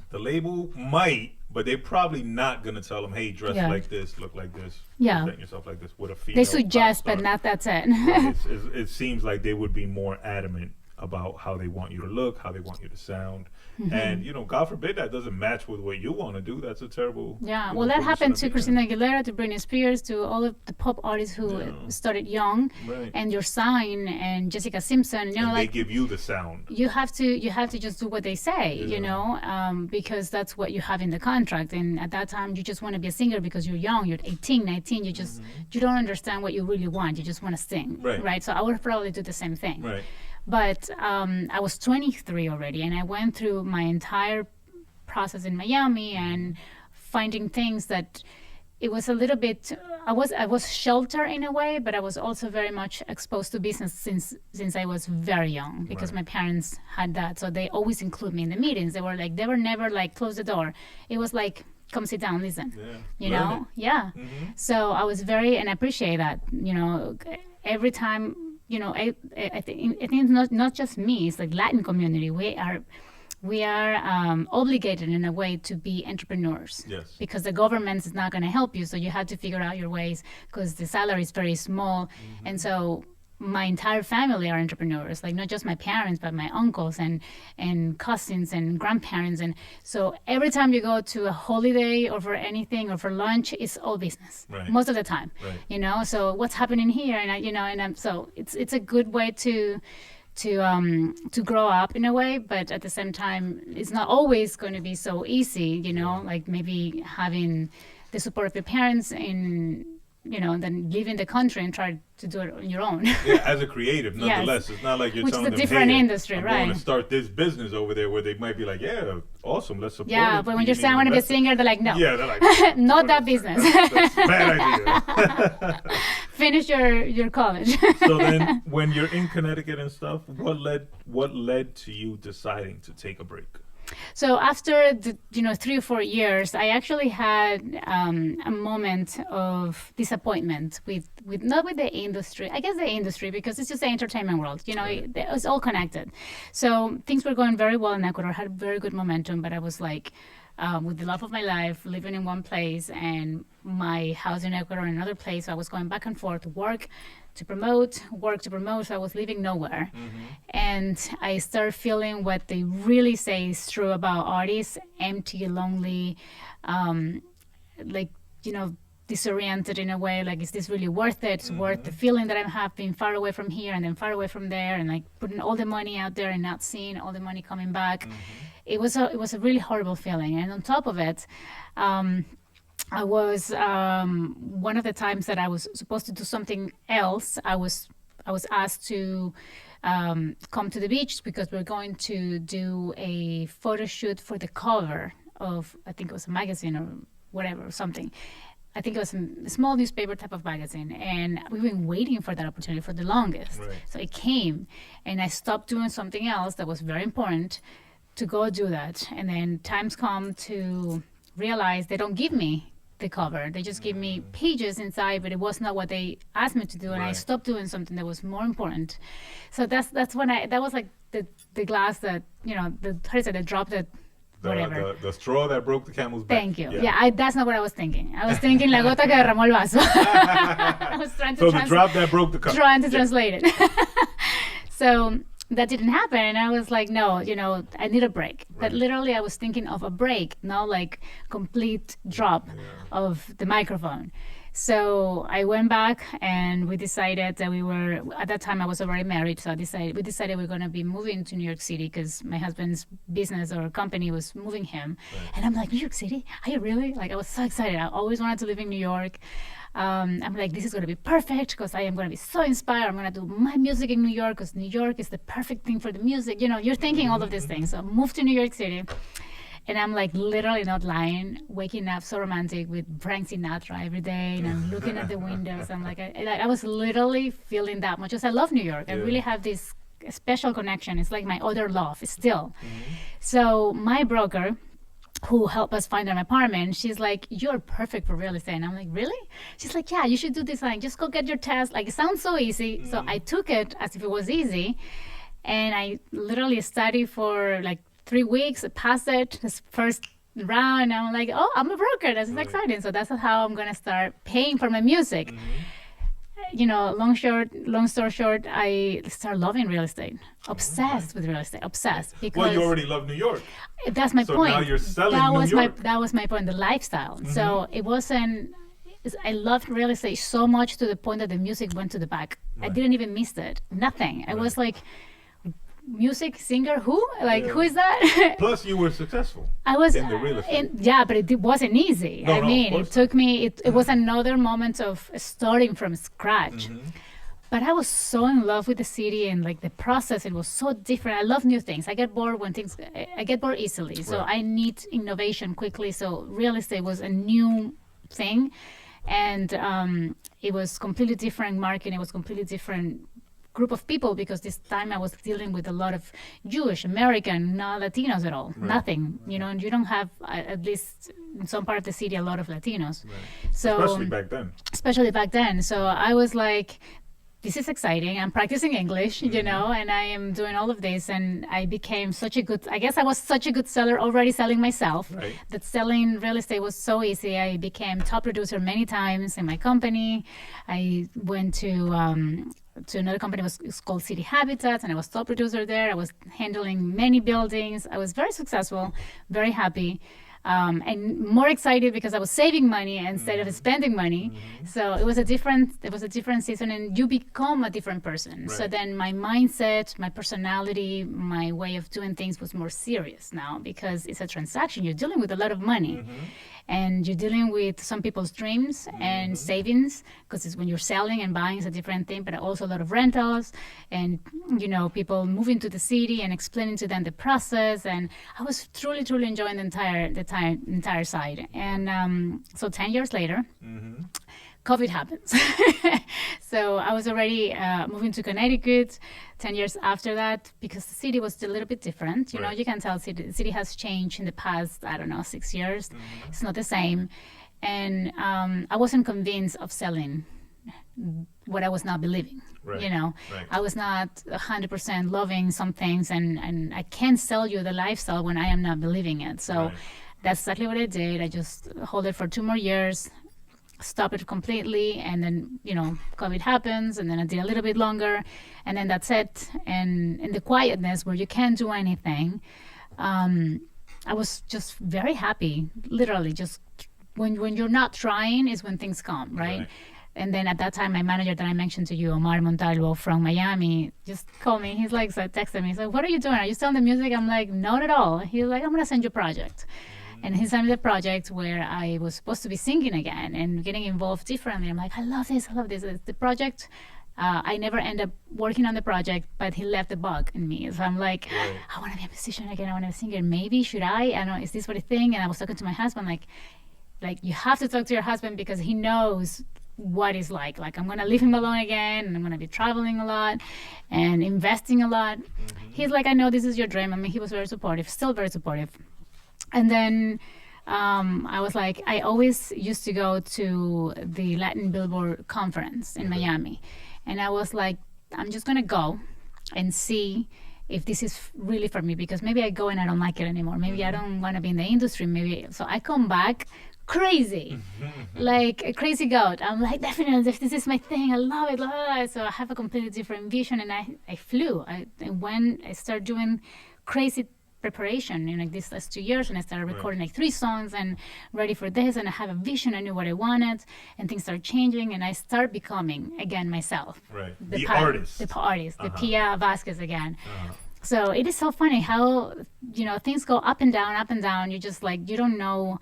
the label might, but they're probably not gonna tell them, "Hey, dress like this, look like this, present yourself like this." With a female,
they suggest, but not that's it.
It seems like they would be more adamant about how they want you to look, how they want you to sound. And, you know, God forbid that doesn't match with what you want to do. That's a terrible...
Yeah, well, that happened to Christina Aguilera, to Britney Spears, to all of the pop artists who started young. And your sign, and Jessica Simpson. You know,
and
like,
they give you the sound.
You have to just do what they say, you know, because that's what you have in the contract. And at that time, you just want to be a singer because you're young. You're 18, 19. You just, you don't understand what you really want. You just want to sing, right? So I would probably do the same thing.
Right.
But I was 23 already, and I went through my entire process in Miami and finding things that it was a little bit. I was sheltered in a way, but I was also very much exposed to business since I was very young, because my parents had that, so they always include me in the meetings. They were never like close the door. It was like, come sit down, listen. You know, So I was and I appreciate that. You know, every time. You know, I think it's not just me. It's like Latin community. We are obligated in a way to be entrepreneurs.
Yes.
Because the government is not going to help you, so you have to figure out your ways. Because the salary is very small, and so my entire family are entrepreneurs. Like not just my parents, but my uncles and cousins and grandparents. And so every time you go to a holiday or for anything or for lunch, it's all business most of the time. You know, so what's happening here? And so it's a good way to grow up in a way, but at the same time, it's not always going to be so easy. You know, like maybe having the support of your parents then leaving the country and try to do it on your own.
As a creative, nonetheless. It's not like you're telling them,
which is a different industry,
I'm
right?
going to start this business over there, where they might be like, yeah, awesome, let's support it.
Yeah, but when you're saying I want to be a singer, they're like, no.
Yeah, they're like,
not that business.
That's a bad idea.
Finish your college.
So then, when you're in Connecticut and stuff, what led to you deciding to take a break?
So after 3 or 4 years, I actually had a moment of disappointment with not with the industry. I guess the industry, because it's just the entertainment world. You know, it's all connected. So things were going very well in Ecuador. Had very good momentum, but I was like, with the love of my life, living in one place and my house in Ecuador in another place. So I was going back and forth, work to promote. So I was living nowhere. And I started feeling what they really say is true about artists: empty, lonely, disoriented in a way. Like, is this really worth it? It's worth the feeling that I'm having far away from here and then far away from there, and like putting all the money out there and not seeing all the money coming back. It was a really horrible feeling. And on top of it, I was one of the times that I was supposed to do something else. I was asked to come to the beach because we're going to do a photo shoot for the cover of, I think it was a magazine or whatever, or something. I think it was a small newspaper type of magazine, and we've been waiting for that opportunity for the longest.
Right.
So it came, and I stopped doing something else that was very important to go do that. And then times come to realize they don't give me the cover. They just give me pages inside, but it was not what they asked me to do, and I
Right.
stopped doing something that was more important. So that's when that was like the glass that, you know, the drop that, whatever.
The straw that broke the camel's back.
Thank you. Yeah, that's not what I was thinking. I was thinking la gota que derramó el vaso. I was trying to
So the drop that broke the cup.
trying to translate it. So that didn't happen, and I was like, no, you know, I need a break.
Right.
But literally, I was thinking of a break, not like complete drop of the microphone. So I went back, and we decided that at that time I was already married, so we decided we were going to be moving to New York City because my husband's business or company was moving him.
Right.
And I'm like, New York City? Are you really? Like, I was so excited. I always wanted to live in New York. I'm like, this is going to be perfect because I am going to be so inspired. I'm going to do my music in New York because New York is the perfect thing for the music. You know, you're thinking all of these things. So I moved to New York City. And I'm like literally not lying, waking up so romantic with Frank Sinatra every day, and I'm looking at the windows. I'm like, I was literally feeling that much because I love New York. I really have this special connection. It's like my other love still. So my broker, who helped us find an apartment, she's like, you're perfect for real estate. And I'm like, really? She's like, yeah, you should do this. Like, just go get your test. Like, it sounds so easy. So I took it as if it was easy. And I literally studied for like 3 weeks, passed it, this first round. And I'm like, oh, I'm a broker. This is exciting. So that's how I'm going to start paying for my music. You know, long story short, I started loving real estate. Obsessed with real estate. Obsessed. Because
Well, you already love New York.
that's my
So
point.
now you're selling
that
New
was
York.
that was my point, the lifestyle. So it wasn't. I loved real estate so much to the point that the music went to the back. I didn't even miss it. Nothing. I was like, music singer who? Like, who is that?
Plus, you were successful.
I was
in the real estate.
yeah, but it wasn't easy.
No,
I
no,
mean,
of course
it took me. It was another moment of starting from scratch. But I was so in love with the city and like the process. It was so different. I love new things. I get bored I get bored easily. So
Right.
I need innovation quickly. So real estate was a new thing, and it was completely different market. It was completely different group of people because this time I was dealing with a lot of Jewish, American, not Latinos at all. Nothing, you know, and you don't have, at least in some part of the city, a lot of Latinos. So
Especially back then.
So I was like, this is exciting. I'm practicing English, you know, and I am doing all of this. And I became I guess I was such a good seller already selling myself,
Right.
that selling real estate was so easy. I became top producer many times in my company. I went to another company, it's called City Habitats, and I was top producer there. I was handling many buildings. I was very successful, very happy. And more excited because I was saving money instead of spending money. So it was a different season, and you become a different person.
Right.
So then my mindset, my personality, my way of doing things was more serious now because it's a transaction. You're dealing with a lot of money. And you're dealing with some people's dreams and savings, because when you're selling and buying is a different thing, but also a lot of rentals and, you know, people moving to the city and explaining to them the process. And I was truly, truly enjoying the entire side. And so 10 years later, COVID happens. So I was already moving to Connecticut 10 years after that because the city was a little bit different. You know, you can tell the city has changed in the past, 6 years. It's not the same. And I wasn't convinced of selling what I was not believing.
Right.
You know,
Right.
I was not 100% loving some things, and I can't sell you the lifestyle when I am not believing it. So
Right.
that's exactly what I did. I just hold it for 2 more years, stop it completely, and then, you know, COVID happens, and then I did a little bit longer, and then that's it. And in the quietness where you can't do anything, I was just very happy. Literally, just when you're not trying is when things come, right? And then at that time, my manager that I mentioned to you, Omar Montalvo from Miami, just called me. He's like, so texted me. He's like, what are you doing? Are you still in the music? I'm like, not at all. He's like, I'm going to send you a project. And he sent me the project where I was supposed to be singing again and getting involved differently. I'm like, I love this. It's the project. I never end up working on the project, but he left the bug in me. So I'm like, I want to be a musician again. I want to be a singer. Maybe should I? I don't know. Is this what I think? And I was talking to my husband, like, like, you have to talk to your husband because he knows what it's like. Like, I'm going to leave him alone again, and I'm going to be traveling a lot and investing a lot. He's like, I know this is your dream. I mean, he was very supportive, still very supportive. And then I was like, I always used to go to the Latin Billboard conference in Miami. And I was like, I'm just going to go and see if this is really for me, because maybe I go and I don't like it anymore. Maybe I don't want to be in the industry. Maybe. So I come back crazy, like a crazy goat. I'm like, definitely, if this is my thing, I love it. Blah, blah, blah. So I have a completely different vision, and I flew. I started doing crazy preparation in like this last 2 years, and I started recording like 3 songs and ready for this, and I have a vision. I knew what I wanted, and things started changing, and I started becoming again myself.
Right. The artist,
the Pia Vasquez again. So it is so funny how, things go up and down, up and down. You just like, you don't know.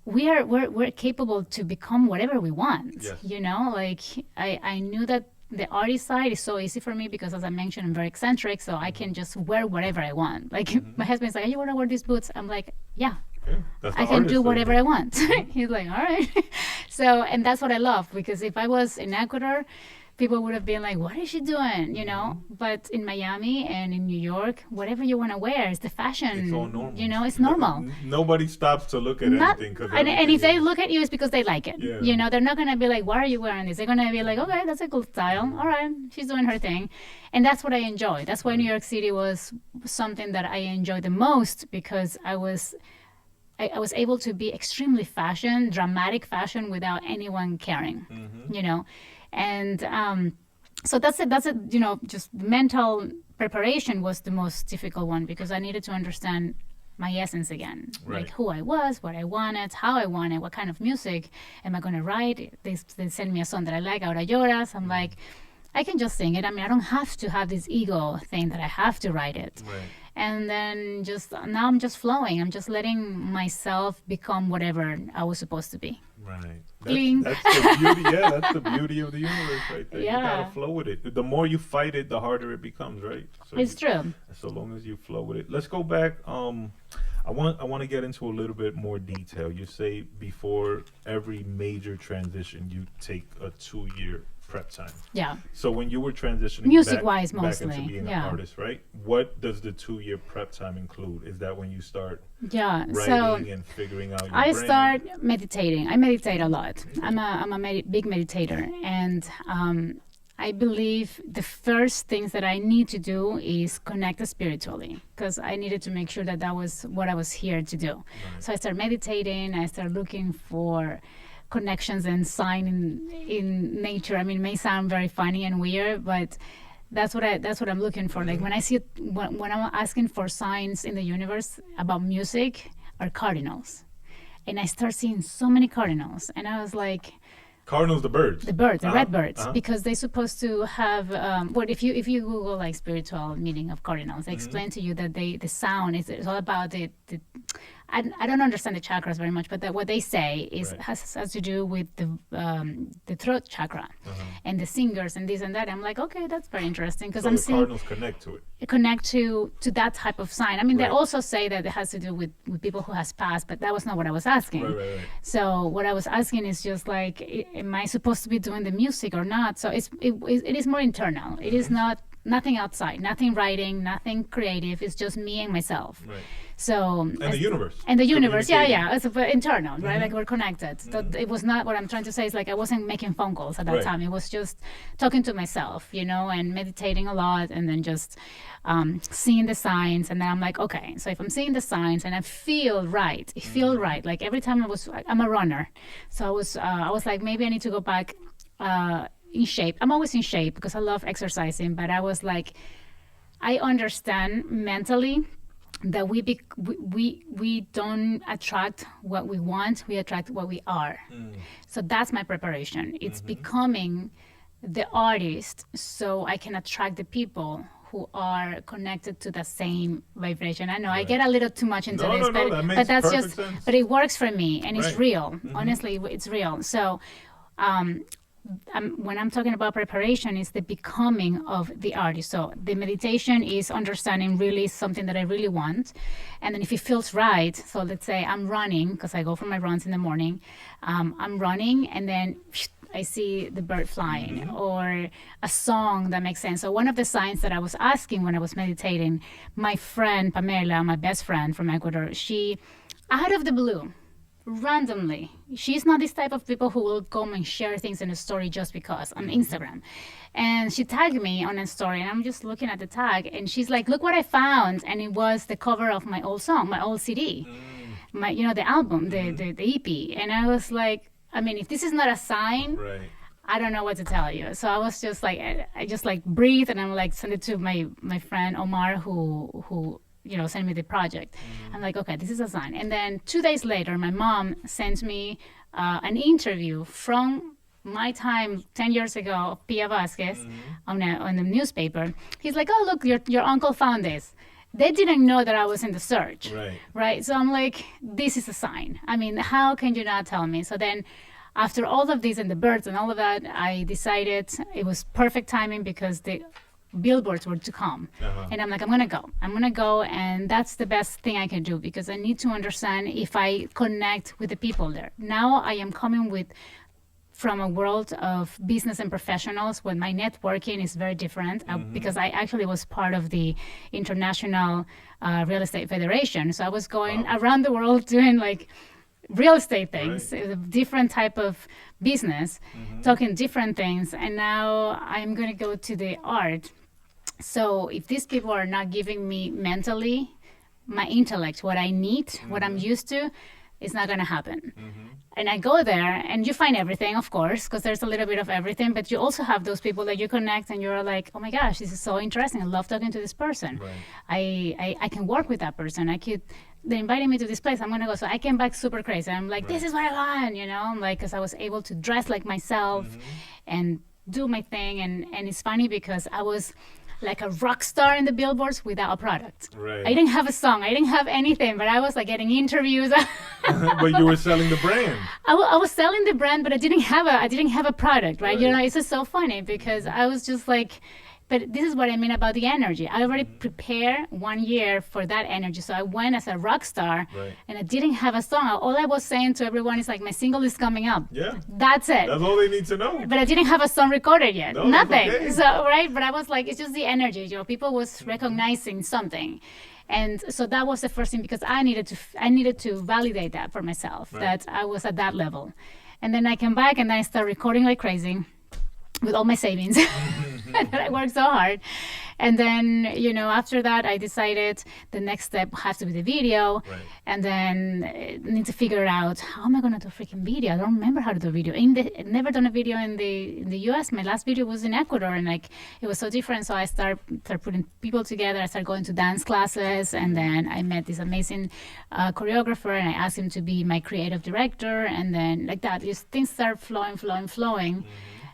We're capable to become whatever we want. Yes. Like I knew that the artist side is so easy for me because, as I mentioned, I'm very eccentric, so I can just wear whatever I want. Like my husband's like, "You want to wear these boots?" I'm like, "Yeah." I can do whatever I want. He's like, all right. So, and that's what I love, because if I was in Ecuador, people would have been like, what is she doing? But in Miami and in New York, whatever you want to wear is the fashion.
It's all normal.
It's normal.
Nobody stops to look at anything.
And if they look at you, it's because they like it. Yeah. They're not going to be like, why are you wearing this? They're going to be like, okay, that's a cool style. All right, she's doing her thing. And that's what I enjoy. That's why New York City was something that I enjoyed the most, because I was able to be extremely dramatic fashion without anyone caring, And so that's it. Just mental preparation was the most difficult one, because I needed to understand my essence again, like who I was, what I wanted, how I wanted, what kind of music am I going to write. They send me a song that I like, Ahorra Looras. I'm like, I can just sing it. I mean, I don't have to have this ego thing that I have to write it. Right. And then now I'm just flowing. I'm just letting myself become whatever I was supposed to be. Right.
That's the beauty. Yeah, that's the beauty of the universe right there. Yeah. You gotta flow with it. The more you fight it, the harder it becomes, right? So
it's true.
So long as you flow with it. Let's go back. I want to get into a little bit more detail. You say before every major transition, you take a 2-year prep time.
Yeah.
So when you were transitioning
music-wise mostly,
back into being an artist, right? What does the 2-year prep time include? Is that when you start writing and figuring out your brand?
Start meditating. I meditate a lot. I'm a big meditator, and I believe the first things that I need to do is connect spiritually, because I needed to make sure that was what I was here to do. Right. So I started meditating. I started looking for connections and sign in nature. I mean, it may sound very funny and weird, but that's what I'm looking for. Like when I see when I'm asking for signs in the universe about music, are cardinals, and I start seeing so many cardinals, and I was like,
cardinals, the birds,
the red birds, because they're supposed to have. If you Google like spiritual meaning of cardinals, they explain to you that the sound is all about the I don't understand the chakras very much, but what they say is has to do with the throat chakra and the singers and this and that. I'm like, okay, that's very interesting, because I'm seeing
cardinals connect to it.
Connect to that type of sign. I mean, they also say that it has to do with people who has passed, but that was not what I was asking. Right. So what I was asking is just like, am I supposed to be doing the music or not? So it is more internal. It is nothing outside, nothing writing, nothing creative. It's just me and myself. Right. So
the universe.
And the universe, yeah. It's internal, right? Like we're connected. So it was not, what I'm trying to say is like I wasn't making phone calls at that time. It was just talking to myself, and meditating a lot, and then just seeing the signs. And then I'm like, okay, so if I'm seeing the signs and I feel right, it feels right. Like every time I'm a runner, so I was like, maybe I need to go back in shape. I'm always in shape because I love exercising, but I was like, I understand mentally that we don't attract what we want, we attract what we are. So that's my preparation. It's becoming the artist so I can attract the people who are connected to the same vibration. I know I get a little too much into this, but that's just sense. But it works for me, and it's real. Honestly, it's real. So when I'm talking about preparation, is the becoming of the artist. So the meditation is understanding really something that I really want. And then if it feels right, so let's say I'm running, because I go for my runs in the morning, I'm running and then I see the bird flying, or a song that makes sense. So one of the signs that I was asking when I was meditating, my friend Pamela, my best friend from Ecuador, she, out of the blue, randomly, she's not this type of people who will come and share things in a story just because on Instagram, and she tagged me on a story, and I'm just looking at the tag, and she's like, look what I found, and it was the cover of my old song, my old CD, my, you know, the album, the EP. And I was like, I mean, if this is not a sign, I don't know what to tell you. So I was just like, I just like breathe, and I'm like, send it to my friend Omar, who you know, sent me the project. I'm like, okay, this is a sign. And then 2 days later, my mom sent me an interview from my time 10 years ago, Pia Vasquez, on the newspaper. He's like, oh, look, your uncle found this. They didn't know that I was in the search, right? So I'm like, this is a sign. I mean, how can you not tell me? So then after all of this and the birds and all of that, I decided it was perfect timing because the billboards were to come. And I'm like, I'm gonna go, and that's the best thing I can do, because I need to understand if I connect with the people there. Now I am coming from a world of business and professionals, when my networking is very different, because I actually was part of the International Real Estate Federation. So I was going around the world doing like real estate things, a different type of business, talking different things. And now I'm going to go to the art. So if these people are not giving me mentally, my intellect, what I need, what I'm used to, it's not going to happen. And I go there, and you find everything, of course, because there's a little bit of everything, but you also have those people that you connect and you're like, oh my gosh, this is so interesting. I love talking to this person. I can work with that person. They invited me to this place, I'm going to go. So I came back super crazy. I'm like, this is what I want, you know, I'm like, because I was able to dress like myself and do my thing. And it's funny because I was like a rock star in the billboards without a product. I didn't have a song, I didn't have anything, but I was like getting interviews.
But you were selling the brand.
I was selling the brand, but I didn't have a product, right? You know, it's just so funny because I was just like, but this is what I mean about the energy. I already prepared 1 year for that energy. So I went as a rock star, and I didn't have a song. All I was saying to everyone is like, my single is coming up. That's it.
That's all they need to know.
But I didn't have a song recorded yet.
No,
nothing.
Okay.
So, right? But I was like, it's just the energy. You know, people was recognizing something. And so that was the first thing, because I needed to validate that for myself, that I was at that level. And then I came back and I started recording like crazy with all my savings. I worked so hard. And then, you know, after that, I decided the next step has to be the video. And then I need to figure out, how am I going to do a freaking video? I don't remember how to do a video. Never done a video in the US. My last video was in Ecuador, and like it was so different. So I started putting people together. I started going to dance classes, and then I met this amazing choreographer, and I asked him to be my creative director. And then like that, just things started flowing.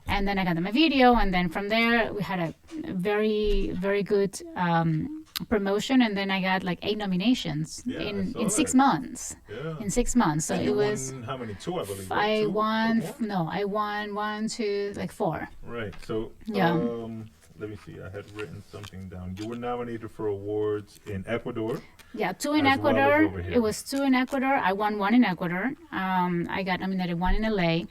And then I got my video, and then from there we had a very, very good promotion, and then I got like 8 nominations in 6 months. In 6 months, so it was.
Won how many? 2, I believe.
I won 1, 2, like 4.
Right. So let me see. I had written something down. You were nominated for awards in Ecuador.
Yeah, 2 in Ecuador. It was 2 in Ecuador. I won 1 in Ecuador. I got nominated 1 in LA.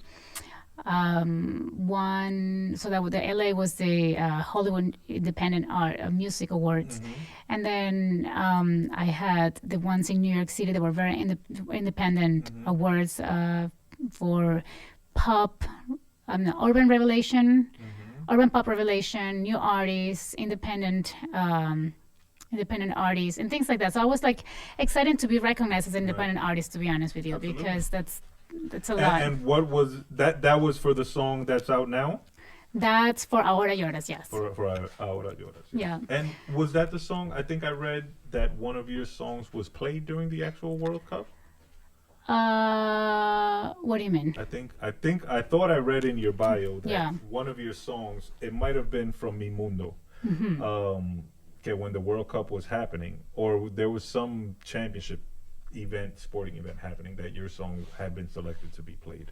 So that the LA was the Hollywood Independent Art Music Awards, and then I had the ones in New York City that were very independent awards for pop, urban revelation, urban pop revelation, new artists, independent artists, and things like that. So I was like excited to be recognized as an independent artist, to be honest with you, because that's a lot.
And what was that? That was for the song that's out now?
That's for Ahorra Looras, yes.
For Ahorra Looras.
Yeah.
And was that the song? I think I read that one of your songs was played during the actual World Cup.
What do you mean?
I thought I read in your bio that one of your songs, it might have been from Mi Mundo. When the World Cup was happening, or there was some championship sporting event happening, that your song had been selected to be played.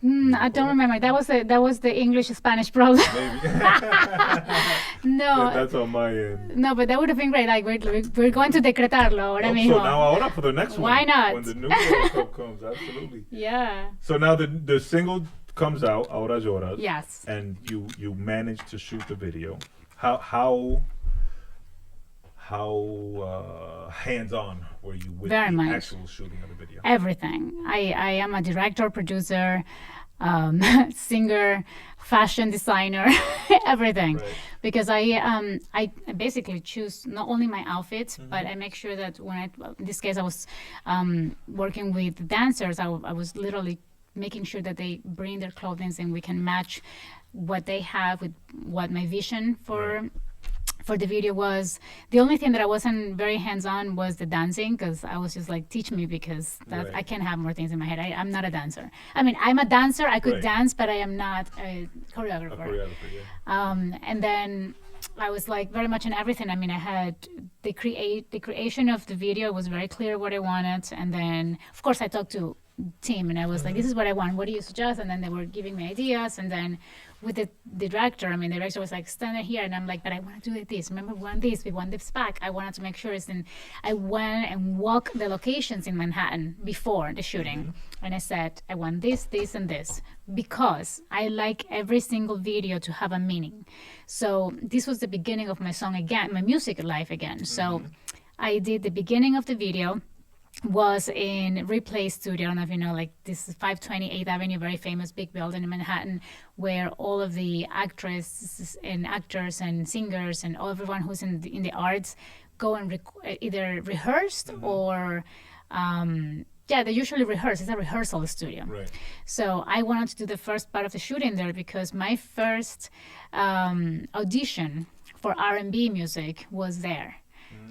I don't remember. That was the English Spanish problem.
Maybe.
No.
That's on my end.
No, but that would have been great. Like we're going to decretarlo ahora mismo.
So now ahora for the next one.
Why not?
When the new World Cup comes, absolutely.
Yeah.
So now the single comes out, Ahora Lloras.
Yes.
And you managed to shoot the video. How hands-on were you with
Very
the
much.
actual shooting of the video?
Everything. I am a director, producer, singer, fashion designer, everything.
Right.
Because I basically choose not only my outfits,
Mm-hmm.
but I make sure that in this case I was working with dancers. I was literally making sure that they bring their clothing and we can match what they have with what my vision for the video was. The only thing that I wasn't very hands-on was the dancing, because I was just like, teach me, because I can't have more things in my head. I'm not a dancer. I mean, I'm a dancer. I could dance, but I am not a choreographer. And then I was like very much in everything. I mean, I had the creation of the video was very clear what I wanted. And then, of course, I talked to team and I was like, this is what I want. What do you suggest? And then they were giving me ideas. And then with the director, I mean, the director was like, stand here. And I'm like, but I want to do it this. Remember, we want this. We want this back. I wanted to make sure it's in. I went and walked the locations in Manhattan before the shooting. And I said, I want this, this, and this. Because I like every single video to have a meaning. So this was the beginning of my song again, my music life again. So I did the beginning of the video was in Replay Studio. I don't know if you know, like this is 528th Avenue, very famous big building in Manhattan, where all of the actresses and actors and singers and everyone who's in the arts go and either rehearsed or they usually rehearse. It's a rehearsal studio. Right. So I wanted to do the first part of the shooting there because my first audition for R&B music was there.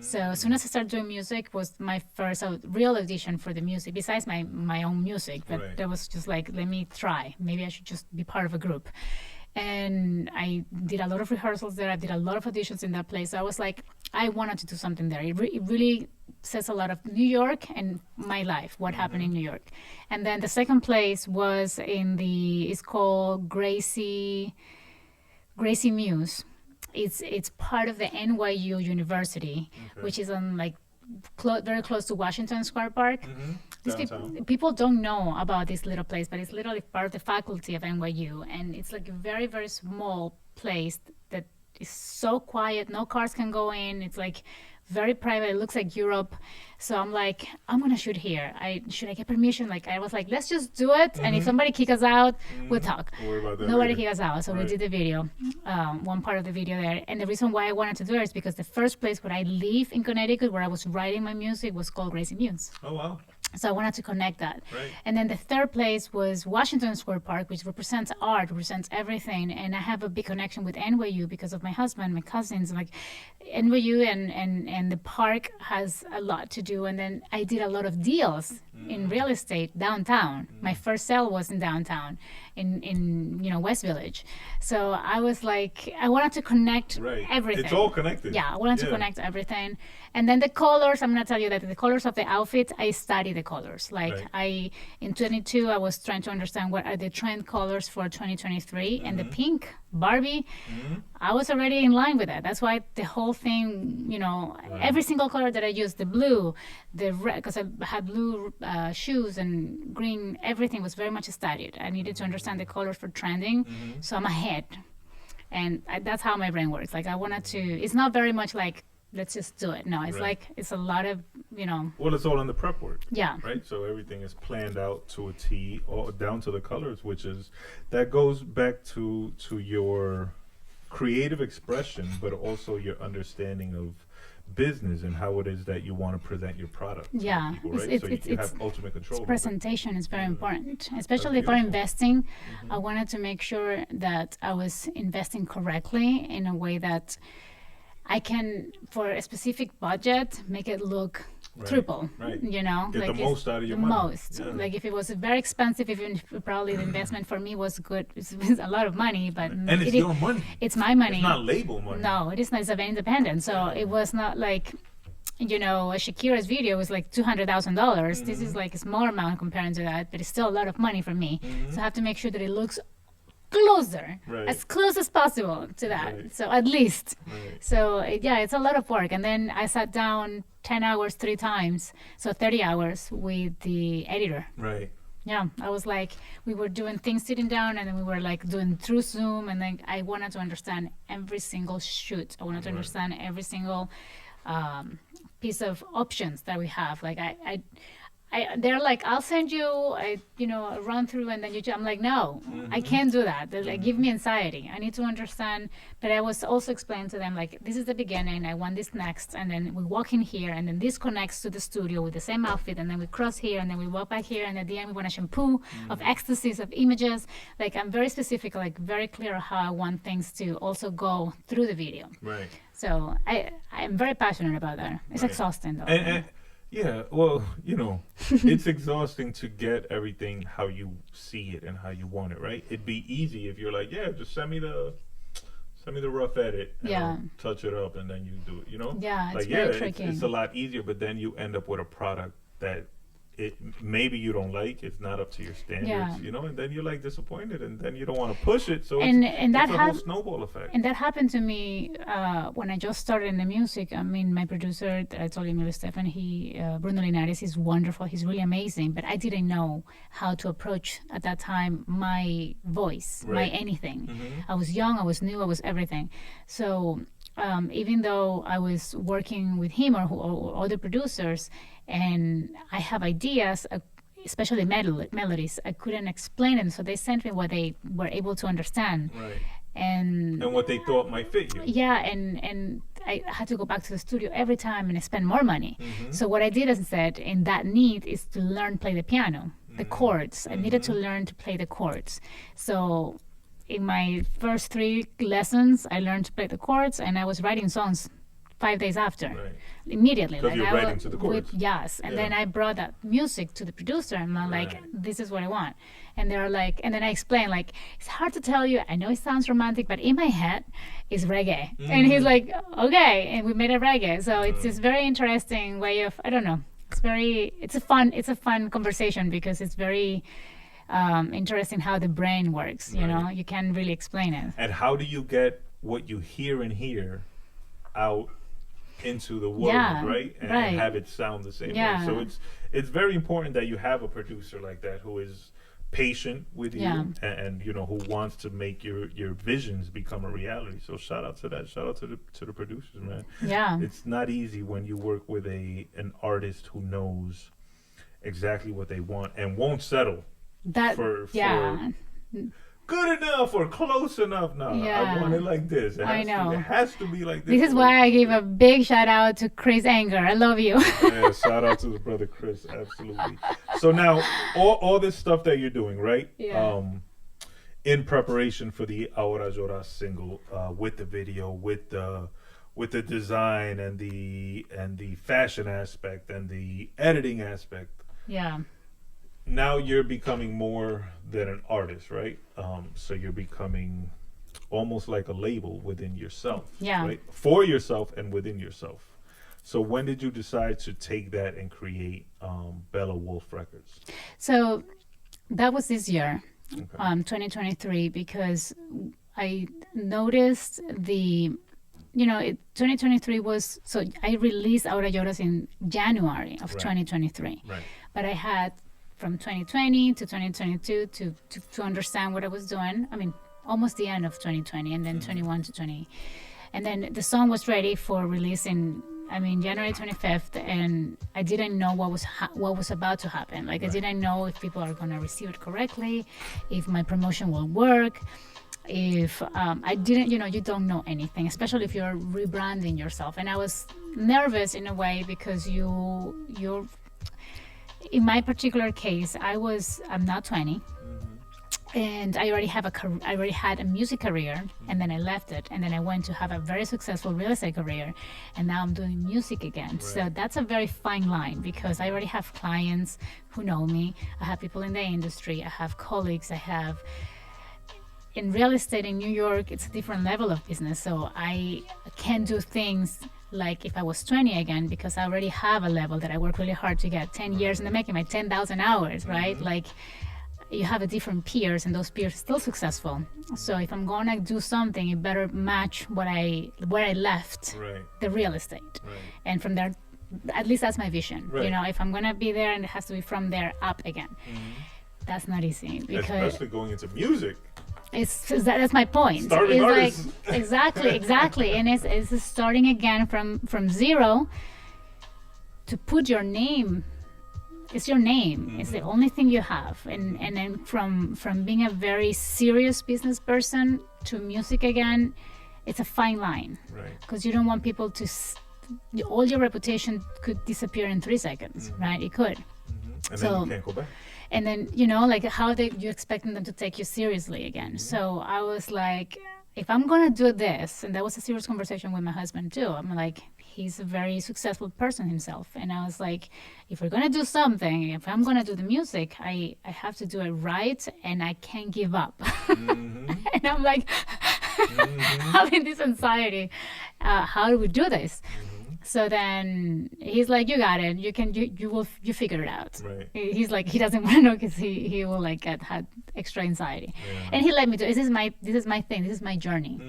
So as soon as I started doing music was my first real audition for the music, besides my own music. But that was just like, let me try. Maybe I should just be part of a group. And I did a lot of rehearsals there. I did a lot of auditions in that place. So I was like, I wanted to do something there. It really says a lot of New York and my life, what happened in New York. And then the second place was it's called Gracie Muse. It's part of the NYU University, which is on like very close to Washington Square Park. People don't know about this little place, but it's literally part of the faculty of NYU, and it's like a very, very small place that is so quiet. No cars can go in. It's like very private. It looks like Europe. So I'm like, I'm gonna shoot here. Should I get permission? Like I was like, let's just do it. And if somebody kick us out, we'll talk. Nobody kick us out. So we did the video, one part of the video there. And the reason why I wanted to do it is because the first place where I live in Connecticut, where I was writing my music, was called Gracie Muse. Oh wow. So I wanted to connect that. Right. And then the third place was Washington Square Park, which represents art, represents everything. And I have a big connection with NYU because of my husband, my cousins. Like NYU and the park has a lot to do. And then I did a lot of deals in real estate downtown. My first sale was in downtown in West Village. So I was like, I wanted to connect everything.
It's all connected.
Yeah, I wanted to connect everything. And then the colors, I'm going to tell you that the colors of the outfit, I study the colors. Like in 22, I was trying to understand what are the trend colors for 2023. And the pink Barbie, I was already in line with that. That's why the whole thing, every single color that I used, the blue, the red, because I had blue shoes and green, everything was very much studied. I needed to understand the colors for trending. So I'm ahead. And that's how my brain works. Like I wanted to, it's not very much like, let's just do it. No, it's like, it's a lot of,
Well, it's all in the prep work.
Yeah.
Right? So everything is planned out to a T, all down to the colors, that goes back to your creative expression, but also your understanding of business and how it is that you want to present your product to people, right? So you have ultimate control.
Presentation is very important, especially for investing. I wanted to make sure that I was investing correctly in a way that I can, for a specific budget, make it look triple,
Get
like
the most out of your money.
Like if it was very expensive, even if probably the investment for me was good, it's a lot of money, but
and it's your money.
It's my money.
It's not label money.
No, it is not. It's very independent. So it was not like Shakira's video was like $200,000. This is like a small amount compared to that, but it's still a lot of money for me. So I have to make sure that it looks closer, as close as possible to that. So at least. So it's a lot of work. And then I sat down 10 hours 3 times, so 30 hours with the editor. Yeah, I was like, we were doing things sitting down, and then we were like doing through Zoom, and then I wanted to understand every single shoot. I wanted to understand every single piece of options that we have. Like they're like, I'll send you a run through, and then I'm like, no, I can't do that. They're like, give me anxiety. I need to understand. But I was also explaining to them, like, this is the beginning, I want this next, and then we walk in here, and then this connects to the studio with the same outfit, and then we cross here, and then we walk back here, and at the end we want a shampoo of ecstasies, of images. Like, I'm very specific, like very clear how I want things to also go through the video. So I'm very passionate about that. It's exhausting though.
And yeah, well, it's exhausting to get everything how you see it and how you want it, right? It'd be easy if you're like, just send me the rough edit and I'll touch it up, and then you do it,
Yeah, it's
like,
very tricky.
It's a lot easier, but then you end up with a product that maybe you don't like, it's not up to your standards, and then you're like disappointed, and then you don't want to push it, so it's a whole snowball effect.
And that happened to me when I just started in the music. I mean, my producer that I told you, Stefan, Bruno Linares, is wonderful, he's really amazing, but I didn't know how to approach at that time my voice, my anything. I was young, I was new, I was everything. So even though I was working with him or other producers, and I have ideas, especially melodies, I couldn't explain them, so they sent me what they were able to understand. And
what they thought might fit you.
Yeah, and I had to go back to the studio every time and spend more money. So what I did instead, in that need, is to learn play the piano, the chords. I needed to learn to play the chords. So in my first 3 lessons, I learned to play the chords, and I was writing songs 5 days after, immediately.
Because you're writing to the chords.
And then I brought that music to the producer, and I'm like, this is what I want. And they're like, and then I explain, like, it's hard to tell you, I know it sounds romantic, but in my head, it's reggae. And he's like, okay, and we made a reggae. So it's this very interesting way of, I don't know, it's a fun conversation, because it's very interesting how the brain works, you can't really explain it.
And how do you get what you hear in here out into the world, right? And have it sound the same way. So it's very important that you have a producer like that who is patient with you and who wants to make your visions become a reality. So shout out to that. Shout out to the producers, man. It's not easy when you work with an artist who knows exactly what they want and won't settle for good enough or close enough. No, I want it like this. It has to be like this.
This is why I give a big shout out to Chris Anger. I love you.
Shout out to the brother Chris. Absolutely. So now, all this stuff that you're doing, right? In preparation for the Ahorra Looras single, with the video, with the design and the fashion aspect and the editing aspect. Now you're becoming more than an artist, right? So you're becoming almost like a label within yourself, right? For yourself and within yourself. So when did you decide to take that and create Bella Wolf Records?
So that was this year, 2023, because I noticed 2023 was, so I released Ahorra Looras in January of 2023. But I had from 2020 to 2022 to understand what I was doing. I mean, almost the end of 2020, and then 21 to 20. And then the song was ready for release in, January 25th, and I didn't know what was about to happen. Like, I didn't know if people are going to receive it correctly, if my promotion will work, if I didn't, you don't know anything, especially if you're rebranding yourself. And I was nervous in a way, because you're in my particular case, I'm not 20, and I already had a music career, and then I left it, and then I went to have a very successful real estate career, and now I'm doing music again. So that's a very fine line, because I already have clients who know me. I have people in the industry. I have colleagues. In real estate in New York, it's a different level of business, so I can do things like if I was 20 again, because I already have a level that I work really hard to get. 10 years in the making, my 10,000 hours, right? Like you have a different peers, and those peers are still successful. So if I'm gonna do something, it better match where I left the real estate. And from there, at least that's my vision. You know, if I'm gonna be there, and it has to be from there up again. That's not easy, because
especially going into music.
That's my point.
Starving
it's
artists.
Like exactly, and it's starting again from zero. To put your name, it's your name. It's the only thing you have, and then from being a very serious business person to music again, it's a fine line, because you don't want people to. All your reputation could disappear in 3 seconds, right? It could.
And then you can't go back.
And then, you know, like how you expecting them to take you seriously again. So I was like, if I'm going to do this, and that was a serious conversation with my husband too. I'm like, he's a very successful person himself. And I was like, if we're going to do something, if I'm going to do the music, I have to do it right, and I can't give up. And I'm like, having this anxiety, how do we do this? So then he's like, you got it. You figure it out. He's like, he doesn't want to know, because he will like had extra anxiety. And he let me do, this is my thing. This is my journey.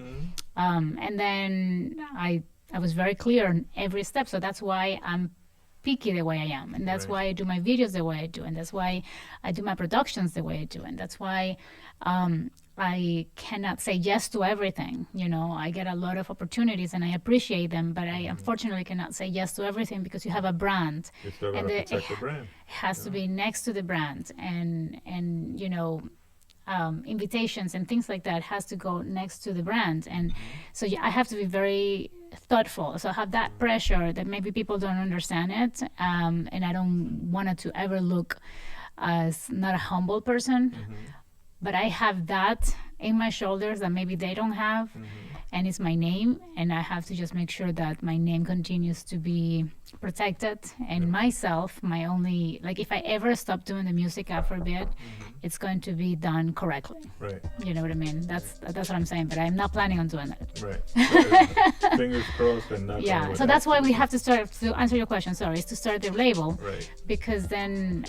And then I was very clear on every step. So that's why I'm picky the way I am. And that's why I do my videos the way I do. And that's why I do my productions the way I do. And that's why, I cannot say yes to everything. You know, I get a lot of opportunities and I appreciate them, but I unfortunately cannot say yes to everything, because you have a brand.
You still gotta protect the brand.
It has to be next to the brand, and you know, invitations and things like that has to go next to the brand. And so I have to be very thoughtful. So I have that pressure that maybe people don't understand it, and I don't want it to ever look as not a humble person. But I have that in my shoulders that maybe they don't have, and it's my name, and I have to just make sure that my name continues to be protected, and myself, my only, like if I ever stop doing the music after a bit, it's going to be done correctly. You know what I mean? That's what I'm saying, but I'm not planning on doing that.
Fingers crossed and not.
So that's why we have to start, to answer your question, sorry, is to start the label, because then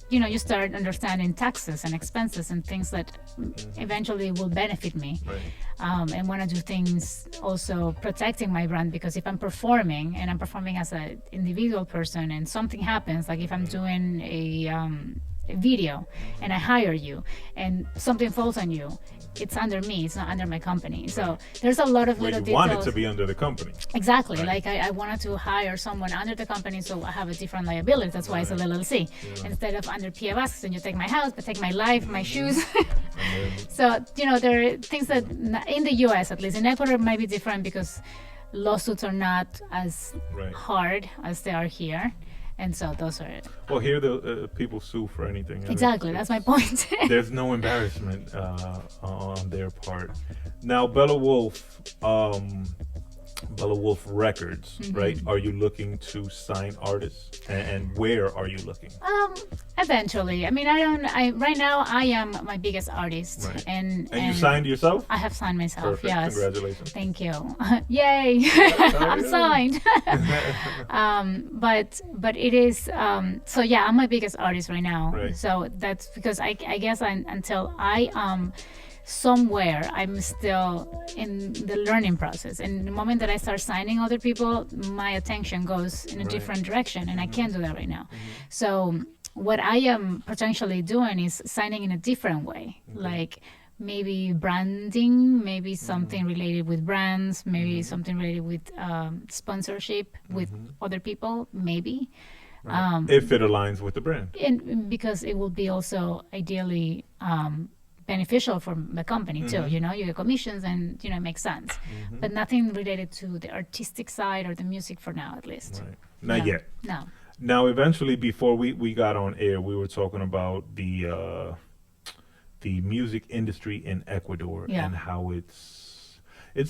you know, you start understanding taxes and expenses and things that eventually will benefit me. And want to do things also protecting my brand, because if I'm performing, and I'm performing as an individual person, and something happens, like if I'm doing a video and I hire you and something falls on you, it's under me, it's not under my company. So there's a lot of little details.
You want it to be under the company.
Exactly. Like I wanted to hire someone under the company, so I have a different liability. That's why it's a LLC. Instead of under Pia Vasquez, and you take my house, but take my life, my shoes. So, you know, there are things that in the US, at least in Ecuador, it might be different, because lawsuits are not as hard as they are here. And so those are it.
Well, here the people sue for anything.
Exactly, that's my point.
There's no embarrassment on their part. Now, Bella Wolf Records, right? Are you looking to sign artists, and where are you looking?
Eventually. I mean, right now I am my biggest artist, and
you signed yourself?
I have signed myself.
Perfect.
Yes.
Congratulations.
Thank you. Yay! I'm signed. But it is. So yeah, I'm my biggest artist right now. So that's because I guess until I somewhere I'm still in the learning process, and the moment that I start signing other people, my attention goes in a different direction, and I can't do that right now. So what I am potentially doing is signing in a different way, like maybe branding, maybe something related with brands, maybe something related with sponsorship with other people, maybe.
If it aligns with the brand.
And because it will be also ideally beneficial for the company too, you know, you get commissions, and you know, it makes sense, but nothing related to the artistic side or the music for now, at least.
Not yet.
No.
Now, eventually, before we got on air, we were talking about the music industry in Ecuador and how it's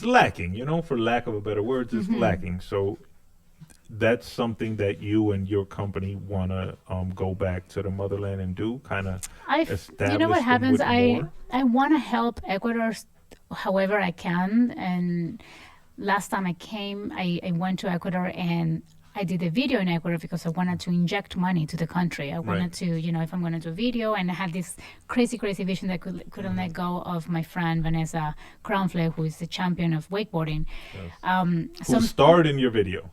lacking, you know, for lack of a better word, it's lacking. So that's something that you and your company want to go back to the motherland and do, kind of establish.
You know what happens? I
want
to help Ecuador however I can, and last time I came, I went to Ecuador and I did a video in Ecuador because I wanted to inject money to the country. I wanted to, if I'm going to do a video, and I had this crazy vision that I couldn't let go of my friend Vanessa Kronfle, who is the champion of wakeboarding.
Yes. Who starred in your video.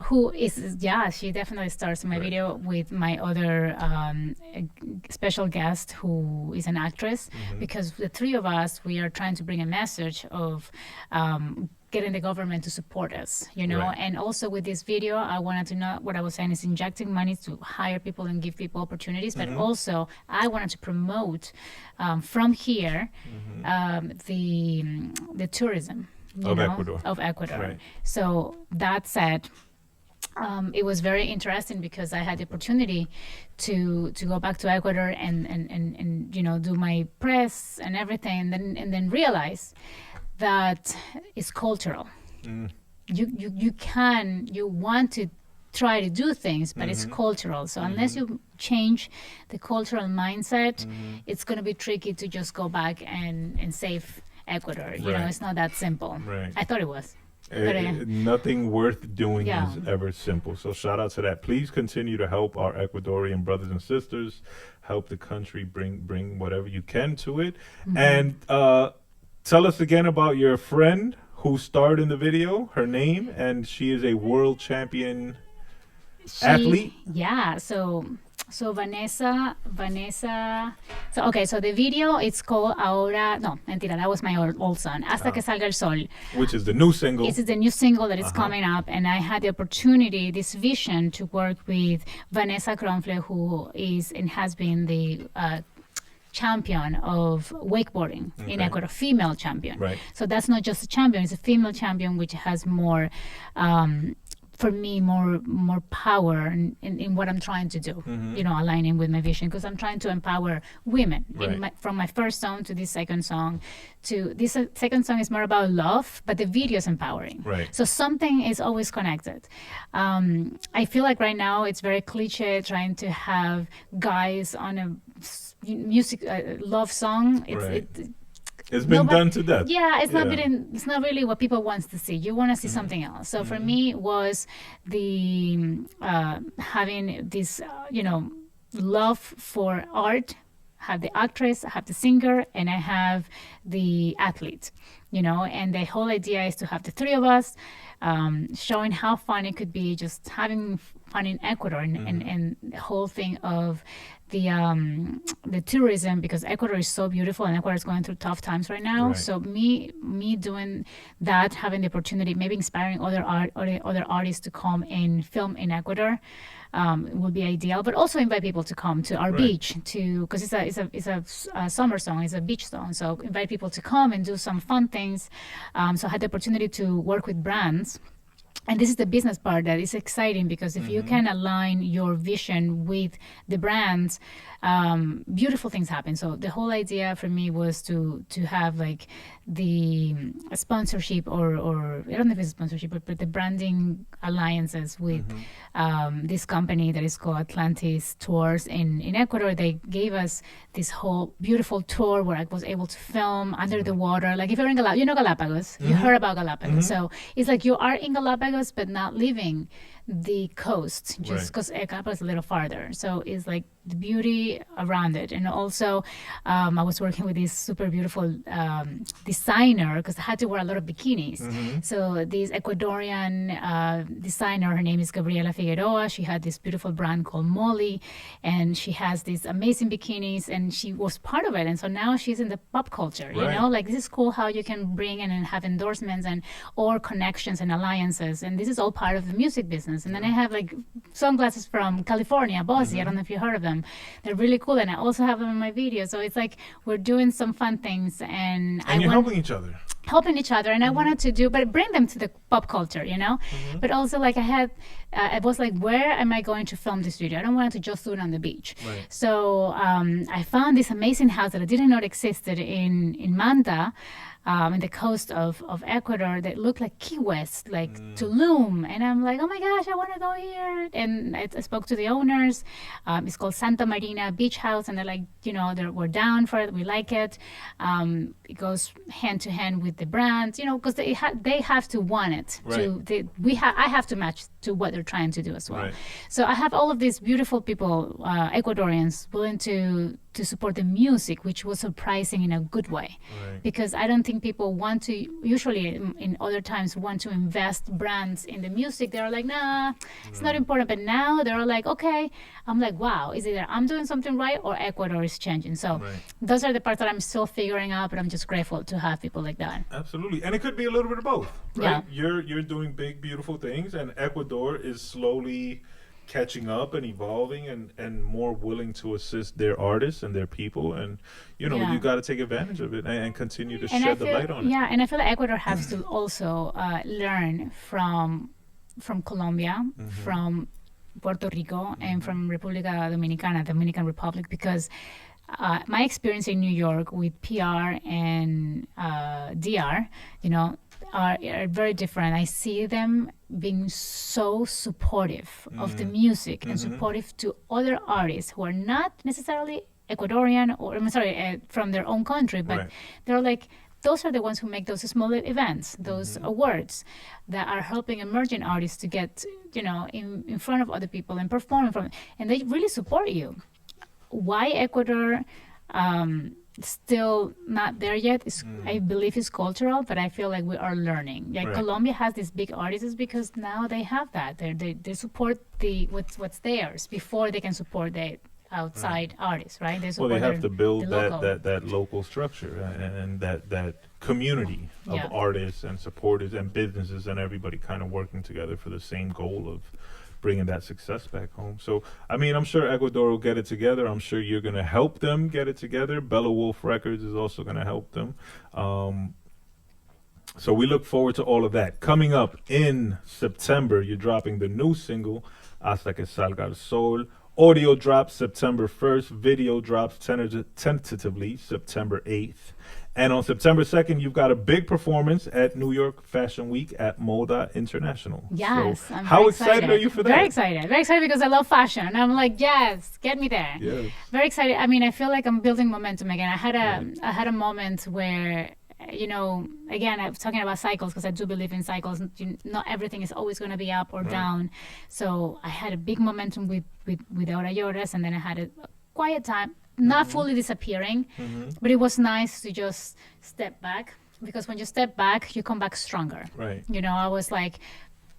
She definitely stars in my video with my other special guest who is an actress, because the three of us, we are trying to bring a message of getting the government to support us, and also with this video, I wanted to know what I was saying is injecting money to hire people and give people opportunities, but also I wanted to promote from here the tourism
of Ecuador.
Right. So that said, it was very interesting because I had the opportunity to go back to Ecuador and do my press and everything, and then realize that it's cultural. You want to try to do things, but it's cultural. So unless you change the cultural mindset, it's going to be tricky to just go back and save Ecuador. It's not that simple.
Right.
I thought it was.
Nothing worth doing is ever simple. So shout out to that. Please continue to help our Ecuadorian brothers and sisters, help the country, bring whatever you can to it. And tell us again about your friend who starred in the video, her name, and she is a world champion athlete.
Yeah, so Vanessa. So the video, it's called Ahora, no, mentira, that was my old son, Hasta que Salga el Sol.
Which is the new single.
This is the new single that is coming up, and I had the opportunity, this vision, to work with Vanessa Kronfle, who is and has been the champion of wakeboarding in Ecuador, female champion.
Right.
So that's not just a champion, it's a female champion, which has more, for me, more power in what I'm trying to do, aligning with my vision, because I'm trying to empower women. From my first song to this second song, to this second song is more about love, but the video is empowering.
Right.
So something is always connected. I feel like right now it's very cliche trying to have guys on a music love song.
It's been done to death.
Yeah, it's not really what people want to see. You want to see something else. So for me, it was the having this love for art. Have the actress, I have the singer, and I have the athlete. And the whole idea is to have the three of us showing how fun it could be, just having fun in Ecuador, and the whole thing of the tourism, because Ecuador is so beautiful and Ecuador is going through tough times right now.
Right.
So me doing that, having the opportunity, maybe inspiring other artists to come and film in Ecuador, would be ideal. But also invite people to come to our beach, because it's a summer song, it's a beach song. So invite people to come and do some fun things. So I had the opportunity to work with brands. And this is the business part that is exciting, because if you can align your vision with the brands, beautiful things happen. So the whole idea for me was to have like the sponsorship or I don't know if it's sponsorship, but the branding alliances with this company that is called Atlantis Tours in Ecuador. They gave us this whole beautiful tour where I was able to film under the water. Like if you're in Galapagos, you heard about Galapagos. So it's like you are in Galapagos, but not leaving the coast, just because Galapagos is a little farther. So it's like the beauty around it. And also I was working with this super beautiful designer, because I had to wear a lot of bikinis. So this Ecuadorian designer, her name is Gabriela Figueroa. She had this beautiful brand called Molly, and she has these amazing bikinis, and she was part of it. And so now she's in the pop culture, like this is cool how you can bring in and have endorsements or connections and alliances. And this is all part of the music business. And then I have like sunglasses from California, Bossy. I don't know if you heard of them. They're really cool, and I also have them in my video. So it's like we're doing some fun things, and
you're helping each other.
And I wanted to do, but bring them to the pop culture, But also, like I was like, where am I going to film this video? I don't want to just do it on the beach. So I found this amazing house that I didn't know existed in Manta. in the coast of Ecuador that look like Key West, like Tulum. And I'm like, oh my gosh, I want to go here. And I spoke to the owners. It's called Santa Marina Beach House. And they're like, we're down for it. We like it. It goes hand to hand with the brands, because they have to want it.
Right.
I have to match to what they're trying to do as well.
Right.
So I have all of these beautiful people, Ecuadorians, willing to support the music, which was surprising in a good way.
Right.
Because I don't think people want to, usually in other times, want to invest brands in the music. They're like, nah, it's not important. But now they're like, okay. I'm like, wow, is either I'm doing something right or Ecuador is changing. So those are the parts that I'm still figuring out, but I'm just grateful to have people like that.
Absolutely. And it could be a little bit of both, right?
Yeah.
You're doing big, beautiful things, and Ecuador is slowly catching up and evolving and more willing to assist their artists and their people. And, you got to take advantage of it and continue to shed the light on it.
Yeah, and I feel like Ecuador has to also learn from Colombia, from Puerto Rico, and from República Dominicana, Dominican Republic, because my experience in New York with PR and DR, are very different. I see them being so supportive of the music and supportive to other artists who are not necessarily Ecuadorian or from their own country, but they're like, those are the ones who make those small events, those awards that are helping emerging artists to get, in front of other people and perform and they really support you. Why Ecuador still not there yet I believe is cultural, but I feel like we are learning. Like Colombia has these big artists because now they have that. They support what's theirs before they can support the outside artists, right?
They have to build that local structure and that community of artists and supporters and businesses and everybody kind of working together for the same goal of bringing that success back home. So, I mean, I'm sure Ecuador will get it together. I'm sure you're going to help them get it together. Bella Wolf Records is also going to help them. So we look forward to all of that. Coming up in September, you're dropping the new single, Hasta que Salga el Sol. Audio drops September 1st. Video drops tentatively September 8th. And on September 2nd, you've got a big performance at New York Fashion Week at Moda International.
Yes,
so
I'm
how
very
excited are you for that?
Very excited because I love fashion. I'm like, yes, get me there.
Yes.
Very excited. I mean, I feel like I'm building momentum again. I had a moment where, again, I was talking about cycles because I do believe in cycles. Not everything is always going to be up or down. So I had a big momentum with Ahorra Looras, and then I had a quiet time. Not fully disappearing, but it was nice to just step back, because when you step back, you come back stronger.
Right.
I was like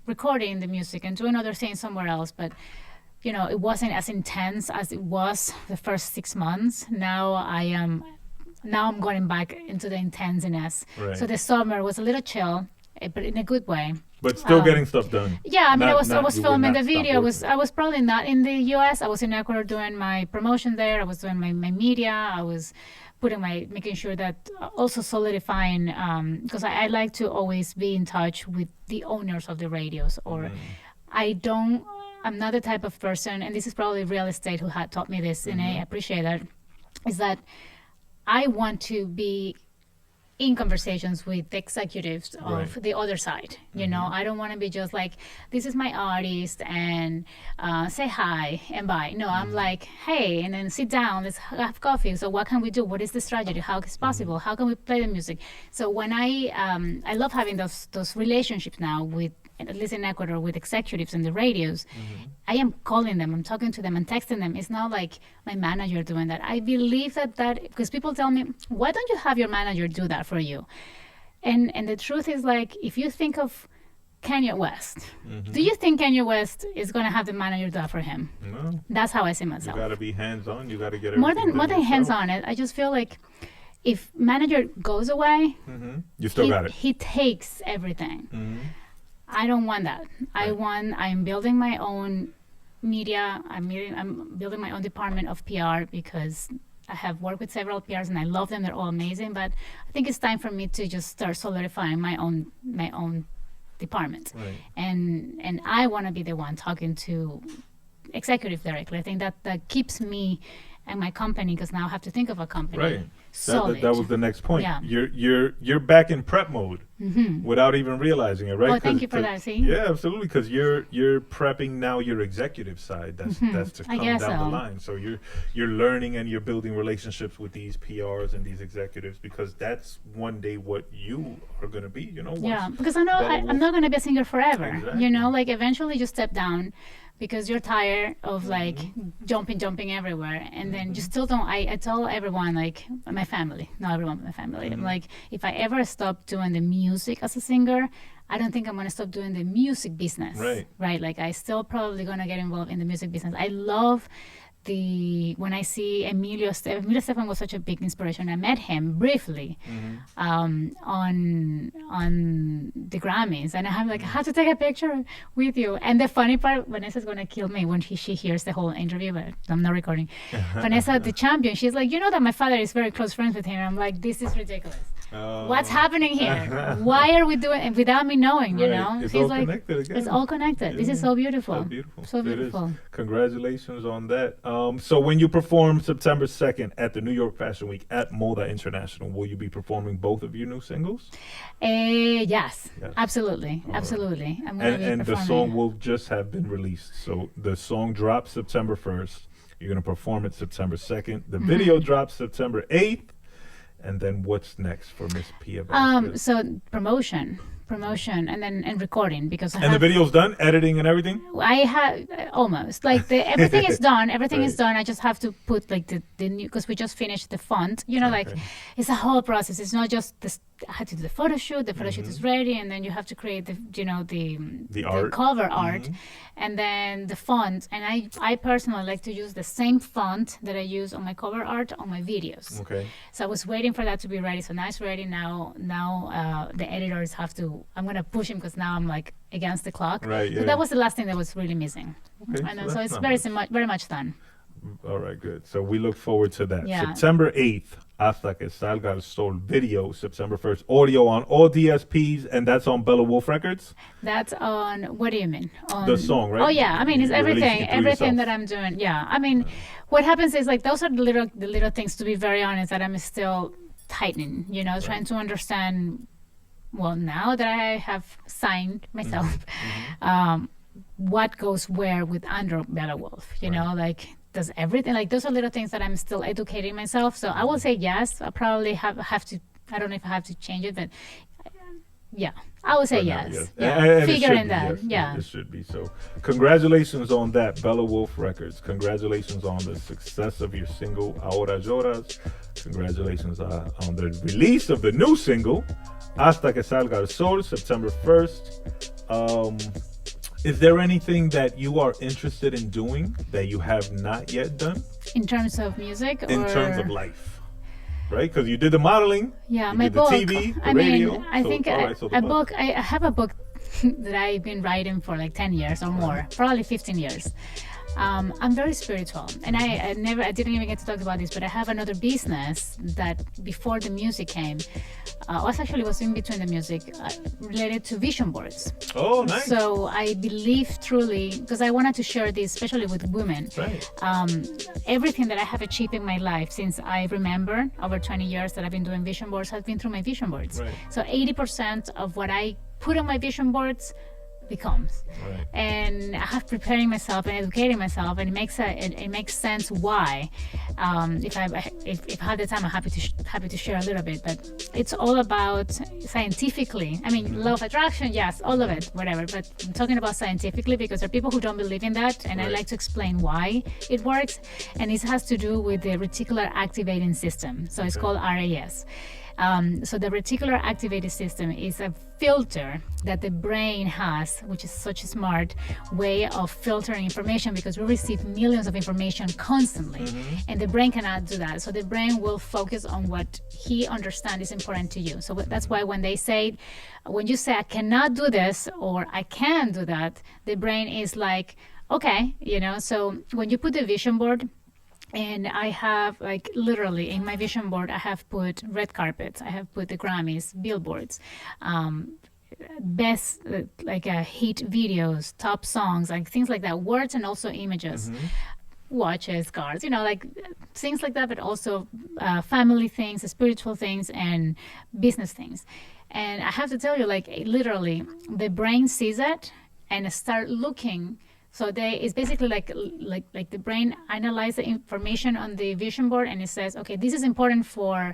recording the music and doing other things somewhere else, but it wasn't as intense as it was the first 6 months. Now I'm going back into the intenseness.
Right.
So the summer was a little chill, but in a good way.
But still getting stuff done.
Yeah, I mean, I was filming the video. I was probably not in the U.S. I was in Ecuador doing my promotion there. I was doing my media. I was making sure that also solidifying, because I like to always be in touch with the owners of the radios. Or I'm not the type of person, and this is probably real estate who had taught me this, and I appreciate that, is that I want to be in conversations with the executives of the other side. I don't want to be just like, this is my artist and say hi and bye. No, I'm like, hey, and then sit down, let's have coffee. So what can we do? What is the strategy? How is possible? How can we play the music? So when I love having those relationships now with, at least in Ecuador, with executives and the radios. I am calling them, I'm talking to them and texting them. It's not like my manager doing that. I believe that because people tell me, why don't you have your manager do that for you? And the truth is, like, if you think of Kanye West, do you think Kanye West is going to have the manager do that for him?
No.
That's how I see myself.
You got to be hands-on. You got to get it
more than hands-on. I just feel like if manager goes away,
you still got it.
He takes everything. I don't want that. I'm building my own media. I'm building my own department of PR, because I have worked with several PRs and I love them. They're all amazing. But I think it's time for me to just start solidifying my own department.
Right.
And I want to be the one talking to executive directly. I think that keeps me and my company, because now I have to think of a company, solid.
That was the next point.
Yeah.
You're back in prep mode without even realizing it, right?
Oh, thank you for that. See?
Yeah, absolutely. Because you're prepping now your executive side. That's to come down the line. So you're learning and you're building relationships with these PRs and these executives, because that's one day what you are going to be. You know.
Yeah, because I know I'm not going to be a singer forever.
Exactly.
You know, like eventually you step down, because you're tired of like jumping everywhere, and then you still don't. I tell everyone, like my family, not everyone, but my family. I'm like, if I ever stop doing the music as a singer, I don't think I'm gonna stop doing the music business. Right. Like I still probably gonna get involved in the music business. I love when I see Emilio Estefan was such a big inspiration. I met him briefly on the Grammys, and I have to take a picture with you. And the funny part, Vanessa's gonna kill me when she hears the whole interview, but I'm not recording. Vanessa, the champion, she's like, you know that my father is very close friends with him. I'm like, this is ridiculous. What's happening here? Why are we doing it without me knowing? You know,
it's
he's
all
like,
connected again.
It's all connected.
Yeah.
This is so beautiful.
So beautiful.
So beautiful.
Congratulations on that. So when you perform September 2nd at the New York Fashion Week at Moda International, will you be performing both of your new singles?
Yes, absolutely. Absolutely. I'm gonna be
and the
performing.
song will just have been released. So the song drops September 1st. You're going to perform it September 2nd. The video drops September 8th. And then what's next for Miss Pia Vasquez?
So promotion, and recording, because
the video's done, editing and everything.
I have almost like everything is done. Everything is done. I just have to put like the new, because we just finished the font. You know, like it's a whole process. It's not just this. I had to do the photo shoot. The photo shoot is ready, and then you have to create the
art.
cover art, and then the font. And I personally like to use the same font that I use on my cover art on my videos.
Okay.
So I was waiting for that to be ready. So now it's ready. Now the editors have to. I'm gonna push him because now I'm like against the clock.
Right. Yeah.
So that was the last thing that was really missing.
Okay.
And so it's very much done.
All right, good. So we look forward to that.
Yeah.
September 8th, Hasta que Salga el Sol video. September 1st, audio on all DSPs, and that's on Bella Wolf Records?
That's on, what do you mean? On
the song, right?
Oh, yeah. I mean, it's
You're
everything
yourself.
that I'm doing. Yeah. I mean, what happens is like those are the little things, to be very honest, that I'm still tightening, you know, trying to understand, well, now that I have signed myself, what goes where with under Bella Wolf, you know, like does everything, like those are little things that I'm still educating myself. So I will say yes. I probably have to, I don't know if I have to change it, but yeah, I would say yes.
Yes.
Yeah,
And
figuring
it
that.
should be, yes.
Yeah.
It should be. So congratulations on that, Bella Wolf Records. Congratulations on the success of your single, Ahorra Looras. Congratulations on the release of the new single, Hasta que Salga el Sol, September 1st. Is there anything that you are interested in doing that you have not yet done?
In terms of music?
In terms of life, right? Because you did the modeling.
Yeah,
you
my
did
book.
The TV, the
I
radio.
mean, I think
so
a book. I have a book that I've been writing for like 10 years or more, probably 15 years. I'm very spiritual, and I didn't even get to talk about this, but I have another business that before the music came, was in between the music, related to vision boards.
Oh, nice.
So I believe truly, because I wanted to share this, especially with women.
Right.
Everything that I have achieved in my life since I remember, over 20 years that I've been doing vision boards, has been through my vision boards.
Right.
So 80% of what I put on my vision boards becomes.
Right.
And I have preparing myself and educating myself, and it makes sense why. If I had the time, I'm happy to share a little bit. But it's all about scientifically. I mean, law of attraction, yes, all of it, whatever. But I'm talking about scientifically because there are people who don't believe in that, and I like to explain why it works. And this has to do with the reticular activating system. So it's called RAS. So the reticular activated system is a filter that the brain has, which is such a smart way of filtering information, because we receive millions of information constantly, and the brain cannot do that. So the brain will focus on what he understands is important to you. So that's why when you say I cannot do this or I can do that, the brain is like, okay, you know. So when you put the vision board, and I have, like, literally in my vision board, I have put red carpets, I have put the Grammys, billboards, best hit videos, top songs, like things like that, words and also images. watches, cars, like things like that, but also family things, spiritual things, and business things. And I have to tell you, like literally, the brain sees it and start looking. So it's basically like the brain analyzes the information on the vision board, and it says, okay, this is important for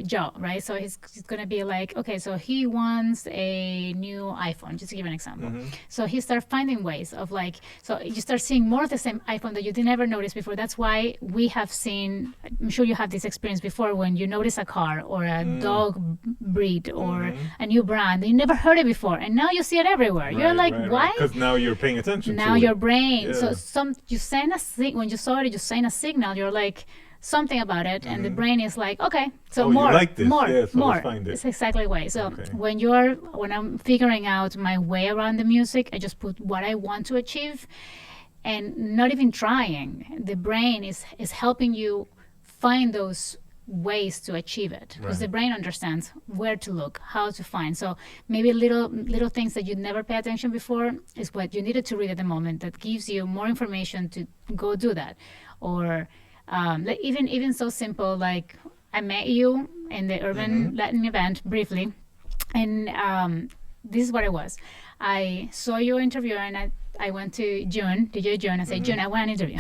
Joe, right? So he's going to be like, okay, so he wants a new iPhone, just to give an example. So he starts finding ways of like, so you start seeing more of the same iPhone that you did never notice before. That's why we have seen, I'm sure you have this experience before, when you notice a car or a dog breed or a new brand, you never heard it before, and now you see it everywhere. You're like, why?
Because now you're paying attention.
Now your brain, so you send when you saw it, you send a signal. You're like something about it, and the brain is like, okay, so more,
you like this.
more,
yeah, so
more.
let's find it.
It's exactly the way. So when I'm figuring out my way around the music, I just put what I want to achieve, and not even trying. The brain is helping you find those ways to achieve it, because the brain understands where to look, how to find. So maybe little things that you'd never pay attention before is what you needed to read at the moment that gives you more information to go do that. Or like even so simple, like I met you in the Urban Latin event briefly, and this is what it was. I saw your interview, and I went to DJ June. I said, June, I want an interview.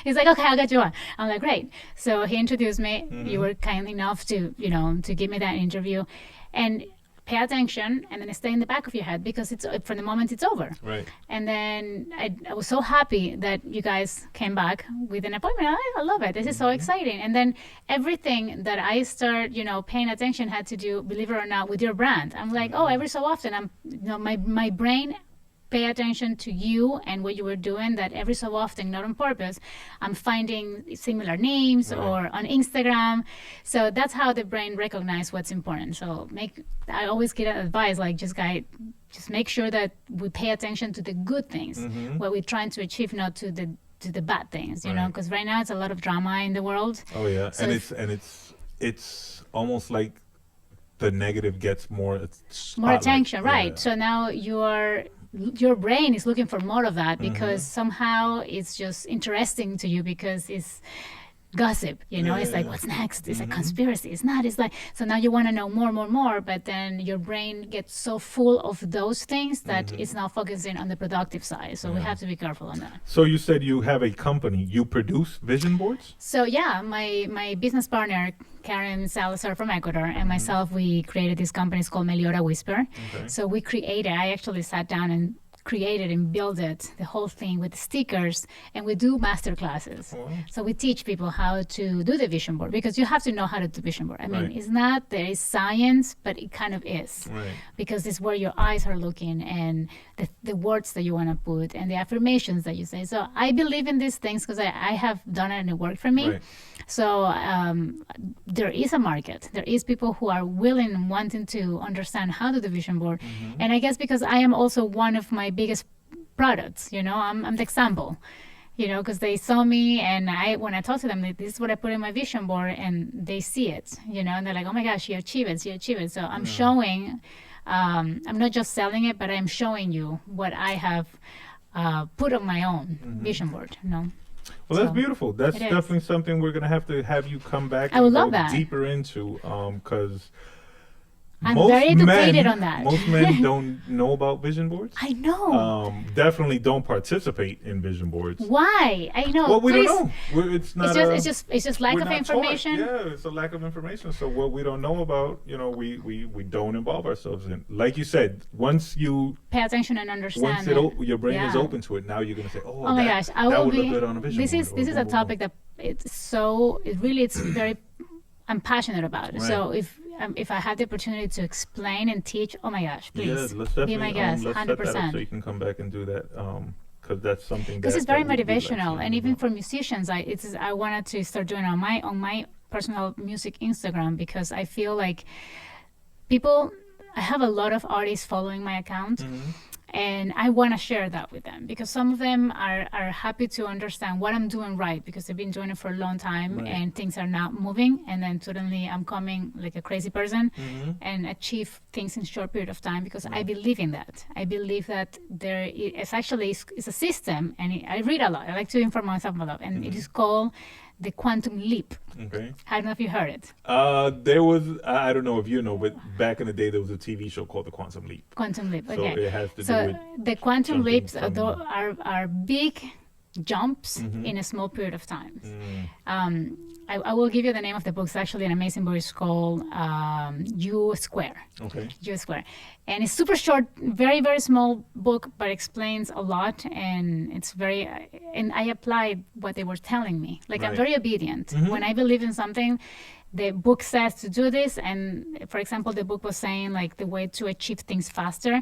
He's like, okay, I'll get you on. I'm like, great. So he introduced me. You were kind enough to give me that interview, and pay attention, and then stay in the back of your head, because it's from the moment it's over.
Right.
And then I was so happy that you guys came back with an appointment. I love it. This is so exciting. And then everything that I start, paying attention had to do, believe it or not, with your brand. I'm like, oh, every so often my brain pay attention to you and what you were doing, that every so often, not on purpose, I'm finding similar names or on Instagram. So that's how the brain recognizes what's important. So I always get advice, like, just make sure that we pay attention to the good things, what we're trying to achieve, not to the bad things, because right now it's a lot of drama in the world.
Oh yeah. So it's almost like the negative gets more
attention, right? So now your brain is looking for more of that, because somehow it's just interesting to you, because it's gossip, it's like, what's next? It's a conspiracy. It's not. It's like, so now you want to know more, but then your brain gets so full of those things that it's not focusing on the productive side. So we have to be careful on that.
So you said you have a company. You produce vision boards?
So yeah, my business partner, Karen Salazar from Ecuador, and myself, we created this company. It's called Meliora Whisper. Okay. So I actually sat down and created and built it, the whole thing with stickers, and we do master classes. Oh, wow. So we teach people how to do the vision board, because you have to know how to do vision board. I mean, it's not, there is science, but it kind of is, because it's where your eyes are looking, and the words that you want to put, and the affirmations that you say. So I believe in these things because I have done it and it worked for me. Right. So there is a market. There is people who are willing and wanting to understand how to do the vision board. And I guess because I am also one of my biggest products, I'm the example, because they saw me, and when I talk to them, this is what I put in my vision board, and they see it, and they're like, oh my gosh, she achieved it. So I'm showing, I'm not just selling it, but I'm showing you what I have put on my own vision board,
Well, that's beautiful. That's definitely something we're going to have you come back
and go
deeper into, because
I'm very educated on that.
Most men don't know about vision boards.
I know.
Definitely don't participate in vision boards.
Why? I know.
Well, we don't know. It's not.
It's just lack of information.
Yeah, it's a lack of information. So what we don't know about, we don't involve ourselves in. Like you said, once you
pay attention and understand,
your brain is open to it. Now you're going to say,
oh my gosh, that would look good on a vision board. This is a topic that it's very. I'm passionate about it. Right. So if I had the opportunity to explain and teach, oh my gosh, please be my guest, 100%.
So you can come back and do that, because that's something.
Because it's very motivational, and even for musicians, I wanted to start doing it on my personal music Instagram, because I feel like I have a lot of artists following my account. And I want to share that with them because some of them are happy to understand what I'm doing right because they've been doing it for a long time and things are not moving. And then suddenly I'm coming like a crazy person and achieve things in a short period of time because I believe in that. I believe that there is actually is a system, and I read a lot. I like to inform myself a lot, and it is called the quantum leap.
Okay.
I don't know if you heard it.
There was, I don't know if you know, but back in the day there was a TV show called The Quantum Leap.
Quantum leap.
So
Okay.
it has to do
So
with
the quantum
jumping
leaps
from-
are big jumps in a small period of time. I will give you the name of the book. It's actually an amazing book. It's called U Square.
Okay.
U Square. And it's super short, very, very small book, but explains a lot. And it's very, and I applied what they were telling me. Like I'm
Right.
very obedient. When I believe in something, the book says to do this. And for example, the book was saying like the way to achieve things faster,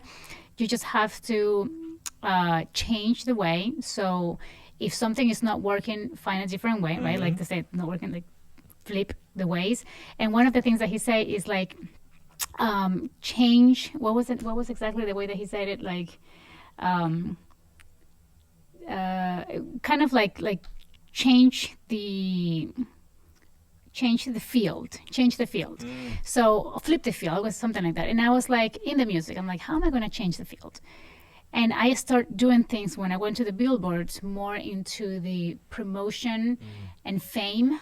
you just have to change the way. So if something is not working, find a different way, right? Like they say, not working, like flip the ways. And one of the things that he said is like change. What was it? What was exactly the way that he said it? Like kind of like change the field. So flip the field. It was something like that. And I was like, in the music, I'm like, how am I going to change the field? And I start doing things when I went to the billboards more into the promotion and fame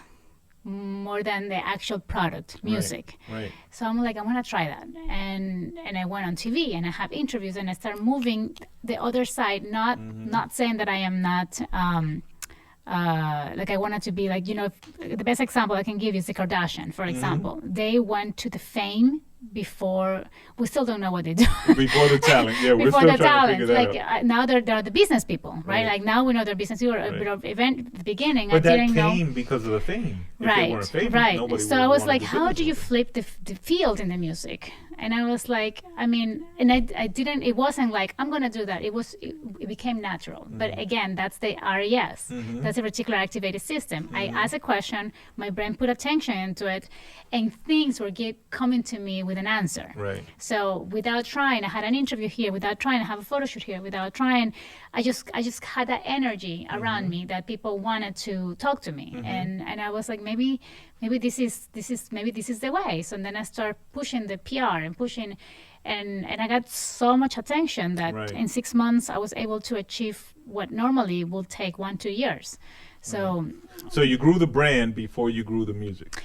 more than the actual product, music.
Right.
So I'm like, I want to try that. And I went on TV and I have interviews and I start moving the other side, not saying that I am not like I wanted to be like, you know, the best example I can give you is the Kardashian, for example. They went to the fame before, we still don't know what they do.
Before the talent, yeah, we're
Before
still
the
trying to figure
talent,
that
like
out.
now they're the business people, right?
Right.
Like now we know they're business people.
Right.
A bit of event at the beginning,
But
I
that
didn't know.
came because of the fame. If they weren't famous,
Right.
nobody
So
would
I was
wanna
like,
do
how
business
do you
with
flip the field in the music? And I was like, I mean, and I didn't, it wasn't like, I'm going to do that. It became natural. But again, that's the RES. That's a reticular activated system. I asked a question, my brain put attention into it, and things were coming to me with an answer.
Right.
So without trying, I had an interview here, without trying, I have a photo shoot here, without trying, I just had that energy around me that people wanted to talk to me. And I was like, maybe this is the way. So then I start pushing the PR and pushing, and I got so much attention that
Right.
in 6 months I was able to achieve what normally will take 1-2 years. So
So you grew the brand before you grew the music,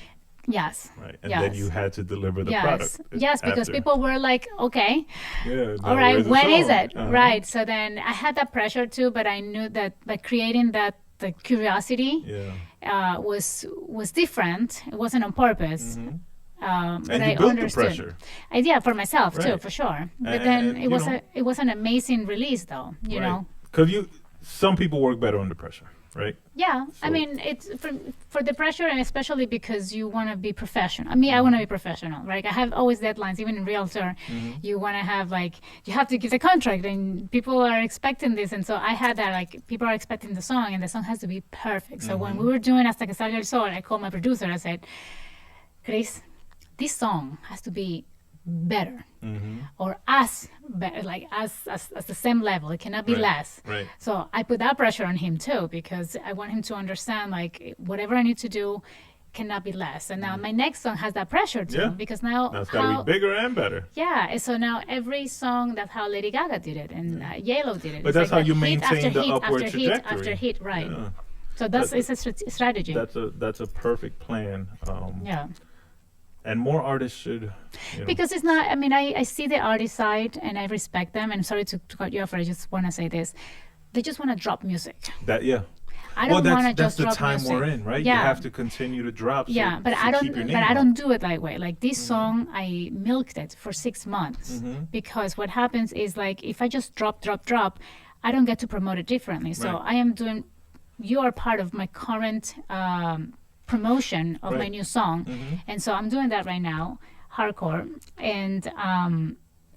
yes.
right? And
yes.
then you had to deliver the
yes.
product.
Yes, because
after.
people were like, okay,
Yeah.
all right, when is it?
Uh-huh.
Right. So then I had that pressure too, but I knew that by creating that, the curiosity was different. It wasn't on purpose. But
And
I
you built
understood.
the pressure.
I did for myself too,
Right.
for sure. But
And-
then
and,
it
you
was
know-
it was an amazing release, though. You know.
Because some people work better under pressure, right?
Yeah, I
So-
mean, it's for the pressure, and especially because you want to be professional. I mean, I want to be professional, right? I have always deadlines, even in realtor. You want to have you have to give the contract, and people are expecting this, and so I had that. Like, people are expecting the song, and the song has to be perfect. So when we were doing Hasta que Salga el Sol, I called my producer. I said, Chris, this song has to be better, or as better, like as the same level. It cannot be
Right.
less.
Right.
So I put that pressure on him too, because I want him to understand like whatever I need to do cannot be less. And now my next song has that pressure too,
Yeah.
because now
Now it's got to be bigger and better.
yeah, and so now every song, that's how Lady Gaga did it, and Yellow did it.
But
It's
that's
like
how you
hit
maintain
after
the
hit
upward
after hit
trajectory.
after hit, right?
Yeah.
So it's a strategy.
That's a perfect plan.
Yeah.
And more artists should. You know,
Because it's not, I mean, I see the artist side and I respect them. And sorry to cut you off, but I just want to say this. They just want to drop music.
that yeah.
I don't want to
that's
just
the
drop
time
music.
we're in, right?
Yeah.
You have to continue to drop. So,
Yeah, but
so
I don't.
keep your
But
name
I
out.
don't do it that way. Like this song, I milked it for 6 months because what happens is like if I just drop, I don't get to promote it differently. So
Right.
I am doing. You are part of my current promotion of my
Right.
new song, and so I'm doing that right now, hardcore, and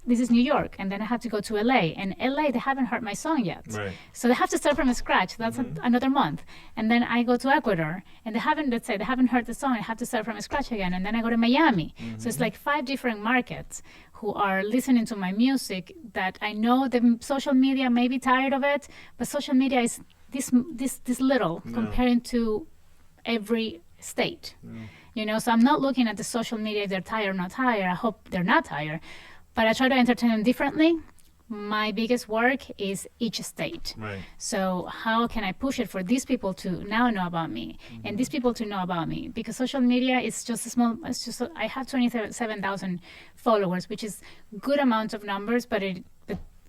this is New York, and then I have to go to LA, and LA, they haven't heard my song yet.
Right.
So they have to start from scratch. That's another month. And then I go to Ecuador, and they haven't heard the song. I have to start from scratch again. And then I go to Miami. So it's like 5 different markets who are listening to my music that I know the social media may be tired of it, but social media is this little comparing to every state. You know, so I'm not looking at the social media if they're tired or not tired. I hope they're not tired. But I try to entertain them differently. My biggest work is each state.
Right.
So how can I push it for these people to now know about me and these people to know about me? Because social media is just I have 27,000 followers, which is good amount of numbers, but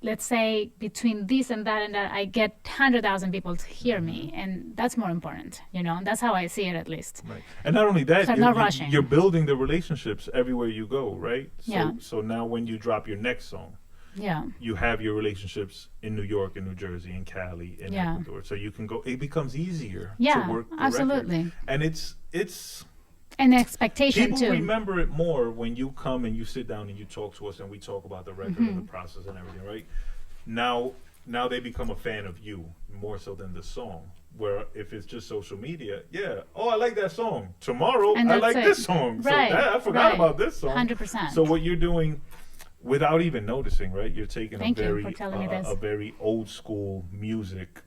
let's say between this and that, I get 100,000 people to hear me, and that's more important, you know. That's how I see it, at least.
Right. And not only that,
So I'm not rushing.
You're building the relationships everywhere you go, right? So,
Yeah.
So now when you drop your next song, you have your relationships in New York, in New Jersey, in Cali, in Ecuador. So you can go. It becomes easier to work the
absolutely.
record. And it's
an expectation
people
too.
remember it more when you come and you sit down and you talk to us and we talk about the record and the process and everything, right? Now they become a fan of you more so than the song. Where if it's just social media, I like that song. Tomorrow
And
I
that's
like
it.
this song.
Right,
So I forgot
right.
about this song.
100%.
So what you're doing without even noticing, right? You're taking
Thank you
a very
for telling me this.
a very old school music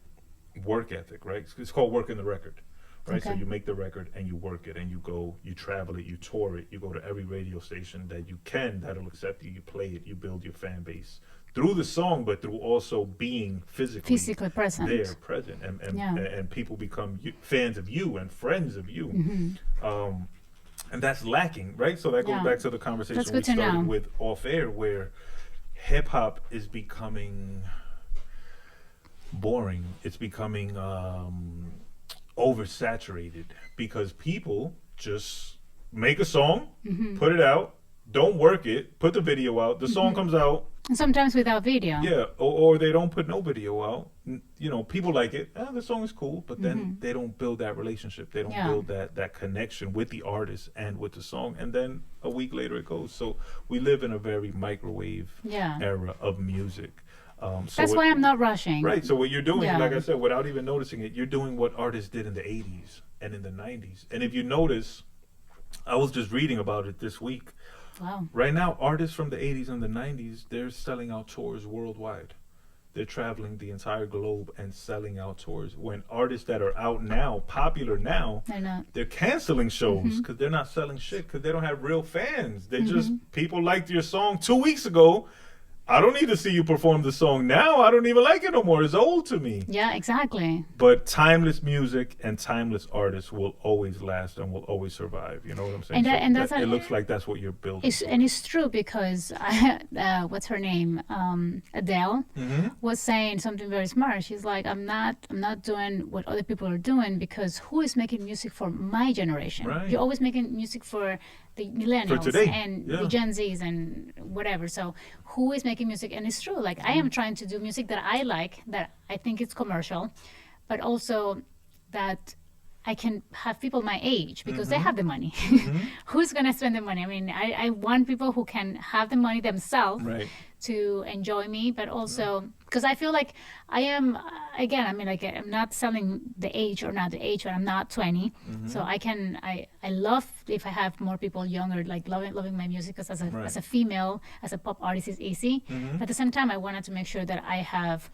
work ethic, right? It's called working the record. Right, so
Okay.
you make the record and you work it and you go, you travel it, you tour it, you go to every radio station that you can that'll accept you, you play it, you build your fan base through the song, but through also being physically
present.
there, present, and people become fans of you and friends of you, and that's lacking, right? So that goes back to the conversation
That's
we
good to
started
know.
with off air, where hip hop is becoming boring. It's becoming oversaturated because people just make a song, put it out, don't work it, put the video out, the song comes out.
And sometimes without video.
Yeah, or they don't put no video out. You know, people like it. The song is cool, but then they don't build that relationship. They don't build that connection with the artist and with the song. And then a week later it goes. So we live in a very microwave era of music.
That's why I'm not rushing.
Right. So what you're doing, like I said, without even noticing it, you're doing what artists did in the 80s and in the 90s. And if you notice, I was just reading about it this week.
Wow.
Right now, artists from the 80s and the 90s, they're selling out tours worldwide. They're traveling the entire globe and selling out tours. When artists that are out now, popular now, they're canceling shows because they're not selling shit because they don't have real fans. They just, people liked your song 2 weeks ago. I don't need to see you perform the song now. I don't even like it no more. It's old to me.
Yeah, exactly.
But timeless music and timeless artists will always last and will always survive. You know what I'm saying?
And that's
it looks like that's what you're building.
And it's true because what's her name? Adele was saying something very smart. She's like, I'm not doing what other people are doing because who is making music for my generation?
Right.
You're always making music for the millennials
today.
and the Gen Zs and whatever. So who is making music? And it's true. Like I am trying to do music that I like, that I think it's commercial, but also that I can have people my age because they have the money. Who's going to spend the money? I mean, I want people who can have the money themselves to enjoy me, but also because I feel like I am, again, I mean, like I'm not selling the age or not the age, but I'm not 20. So I love if I have more people younger, like loving my music because as a female, as a pop artist is easy. But at the same time, I wanted to make sure that I have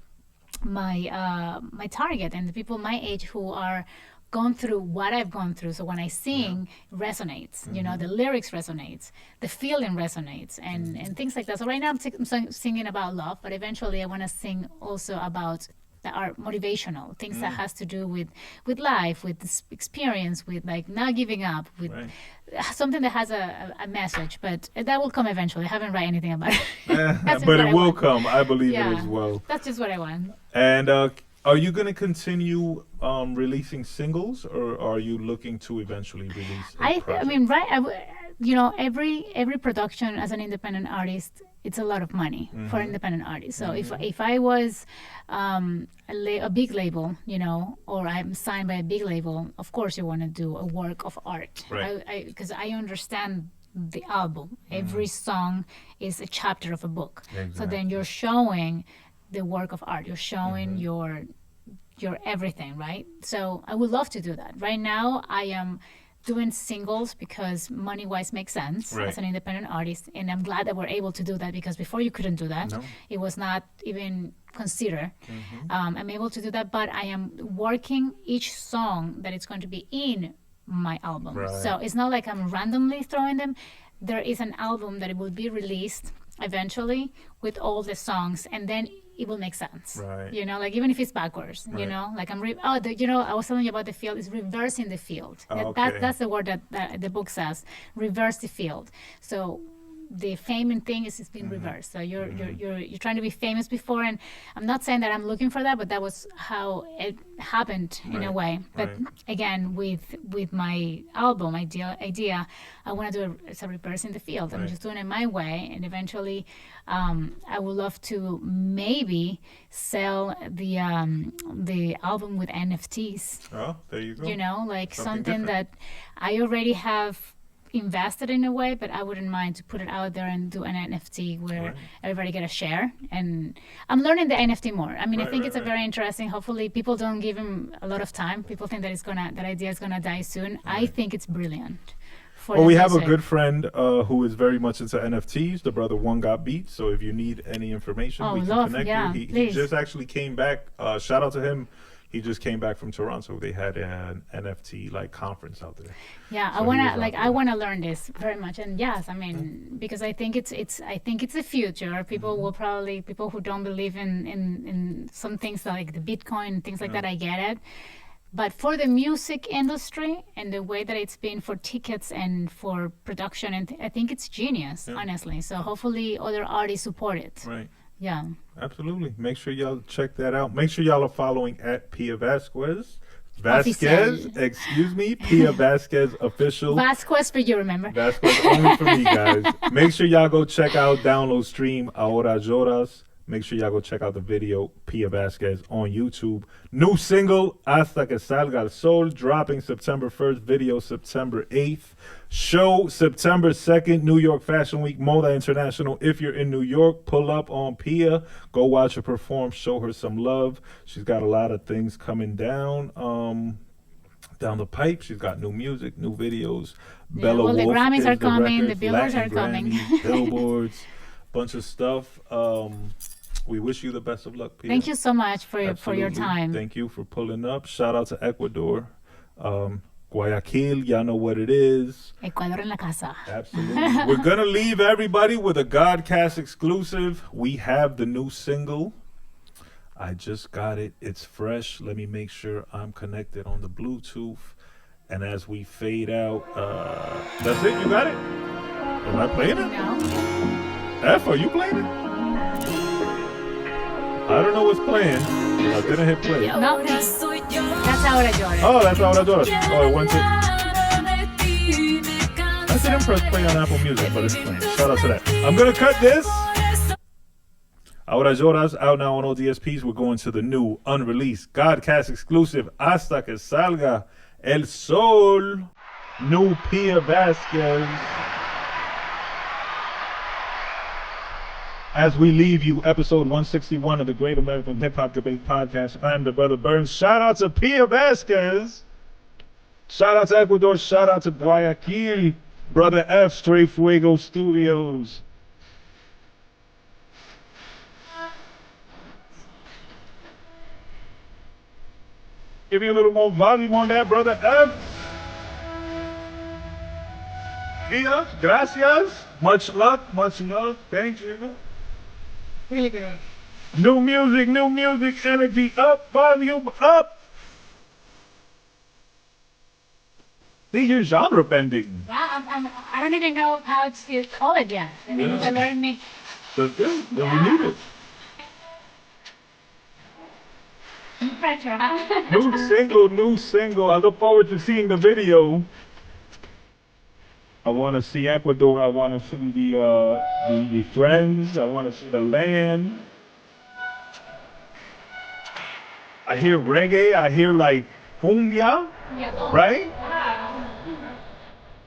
my my target and the people my age who are gone through what I've gone through. So when I sing, resonates. You know, the lyrics resonates, the feeling resonates, and things like that. So right now I'm singing about love, but eventually I want to sing also about that are motivational things that has to do with life, with this experience, with like not giving up, with something that has a message. But that will come eventually. I haven't write anything about it.
But it will come. I believe it as well.
That's just what I want.
And are you going to continue releasing singles, or are you looking to eventually release a project?
I mean, you know, every production as an independent artist, it's a lot of money for an independent artist. So if I was a big label, you know, or I'm signed by a big label, of course you want to do a work of art.
Right.
Because I understand the album. Every song is a chapter of a book.
Exactly.
So then you're showing the work of art. You're showing your everything, right? So I would love to do that. Right now, I am doing singles because money-wise makes sense as an independent artist, and I'm glad that we're able to do that, because before you couldn't do that. It was not even considered. I'm able to do that, but I am working each song that it's going to be in my album. So it's not like I'm randomly throwing them. There is an album that it will be released eventually with all the songs, and then it will make sense. You know, like even if it's backwards, you know, like you know, I was telling you about the field, is reversing the field. That's the word that the book says, reverse the field. So the fame thing is being reversed. So you're trying to be famous before, and I'm not saying that I'm looking for that, but that was how it happened in a way. But again, with my album idea, I want to do it's a reversing the field. I'm just doing it my way, and eventually, I would love to maybe sell the album with NFTs.
Oh, there you go.
You know, like something that I already have invested in a way, but I wouldn't mind to put it out there and do an NFT where everybody get a share. And I'm learning the NFT more. I mean, I think it's a very interesting. Hopefully, people don't give him a lot of time. People think that that idea is gonna die soon. I think it's brilliant.
Well, we have a good friend who is very much into NFTs. The brother One Got Beat. So if you need any information, we can connect you. He just actually came back. Shout out to him. He just came back from Toronto. They had an NFT like conference out there.
Yeah, so I wanna learn this very much. And yes, I mean, because I think it's the future. People will probably, people who don't believe in some things like the Bitcoin and things like that, I get it. But for the music industry and the way that it's been for tickets and for production, and I think it's genius, honestly. So hopefully other artists support it. Yeah.
Absolutely. Make sure y'all check that out. Make sure y'all are following at Pia Vasquez. Excuse me, Pia Vasquez official.
Vasquez for you, remember?
Vasquez only for me, guys. Make sure y'all go check out, download, stream Ahorra Looras. Make sure y'all go check out the video, Pia Vasquez, on YouTube. New single, Hasta que Salga el Sol, dropping September 1st, video September 8th. Show September 2nd, New York Fashion Week, Moda International. If you're in New York, pull up on Pia. Go watch her perform, show her some love. She's got a lot of things coming down the pipe. She's got new music, new videos. Bella Wolf,
the Grammys are coming,
records,
the Billboards
Latin
are coming.
Grammys, Billboards, bunch of stuff. We wish you the best of luck, Pia.
Thank you so much for your time.
Thank you for pulling up. Shout out to Ecuador. Guayaquil, y'all know what it is.
Ecuador en la casa.
Absolutely. We're going to leave everybody with a Godcast exclusive. We have the new single. I just got it. It's fresh. Let me make sure I'm connected on the Bluetooth. And as we fade out, that's it? You got it? Am I playing it?
No.
F, are you playing it? I don't know what's playing. I didn't hit play.
No, that's Ahorra Looras.
Oh, that's Ahorra Looras. Oh, it went to... I didn't press play on Apple Music, but it's playing. Shout out to that. I'm going to cut this. Ahorra Looras out now on all DSPs. We're going to the new, unreleased, Godcast exclusive, Hasta que Salga el Sol. New Pia Vasquez. As we leave you, episode 161 of the Great American Hip Hop Debate Podcast, I'm the Brother Burnz. Shout out to Pia Vasquez. Shout out to Ecuador. Shout out to Guayaquil. Brother F, Straight Fuego Studios. Give me a little more volume on that, Brother F. Pia, gracias. Much luck, much love. Thank you. New music, energy up, volume up. See, you're genre bending.
Yeah, I don't even know how to call it yet. I mean, to learn me.
That's good. Then we need it.
Pressure, huh?
New single. I look forward to seeing the video. I want to see Ecuador. I want to see the friends. I want to see the land. I hear reggae. I hear like cumbia, right?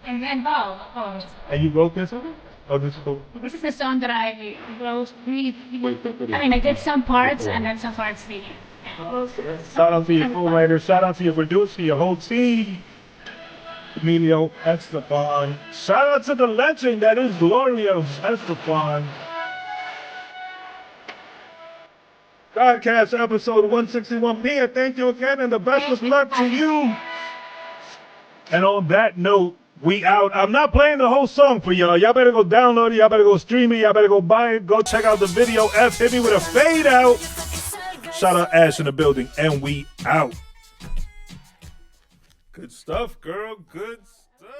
And then oh.
And you wrote this one? Oh, this is cool.
This is the song that I wrote. I did some parts and then some parts the.
Shout out to your co-writer. Shout out to your producer, your whole team. Emilio Estefan. Shout out to the legend that is Gloria Estefan. Podcast episode 161. Pia, thank you again, and the best of luck to you. And on that note, we out. I'm not playing the whole song for y'all. Y'all better go download it. Y'all better go stream it. Y'all better go buy it. Go check out the video. F hit me with a fade out. Shout out Ash in the building, and we out. Good stuff, girl. Good stuff.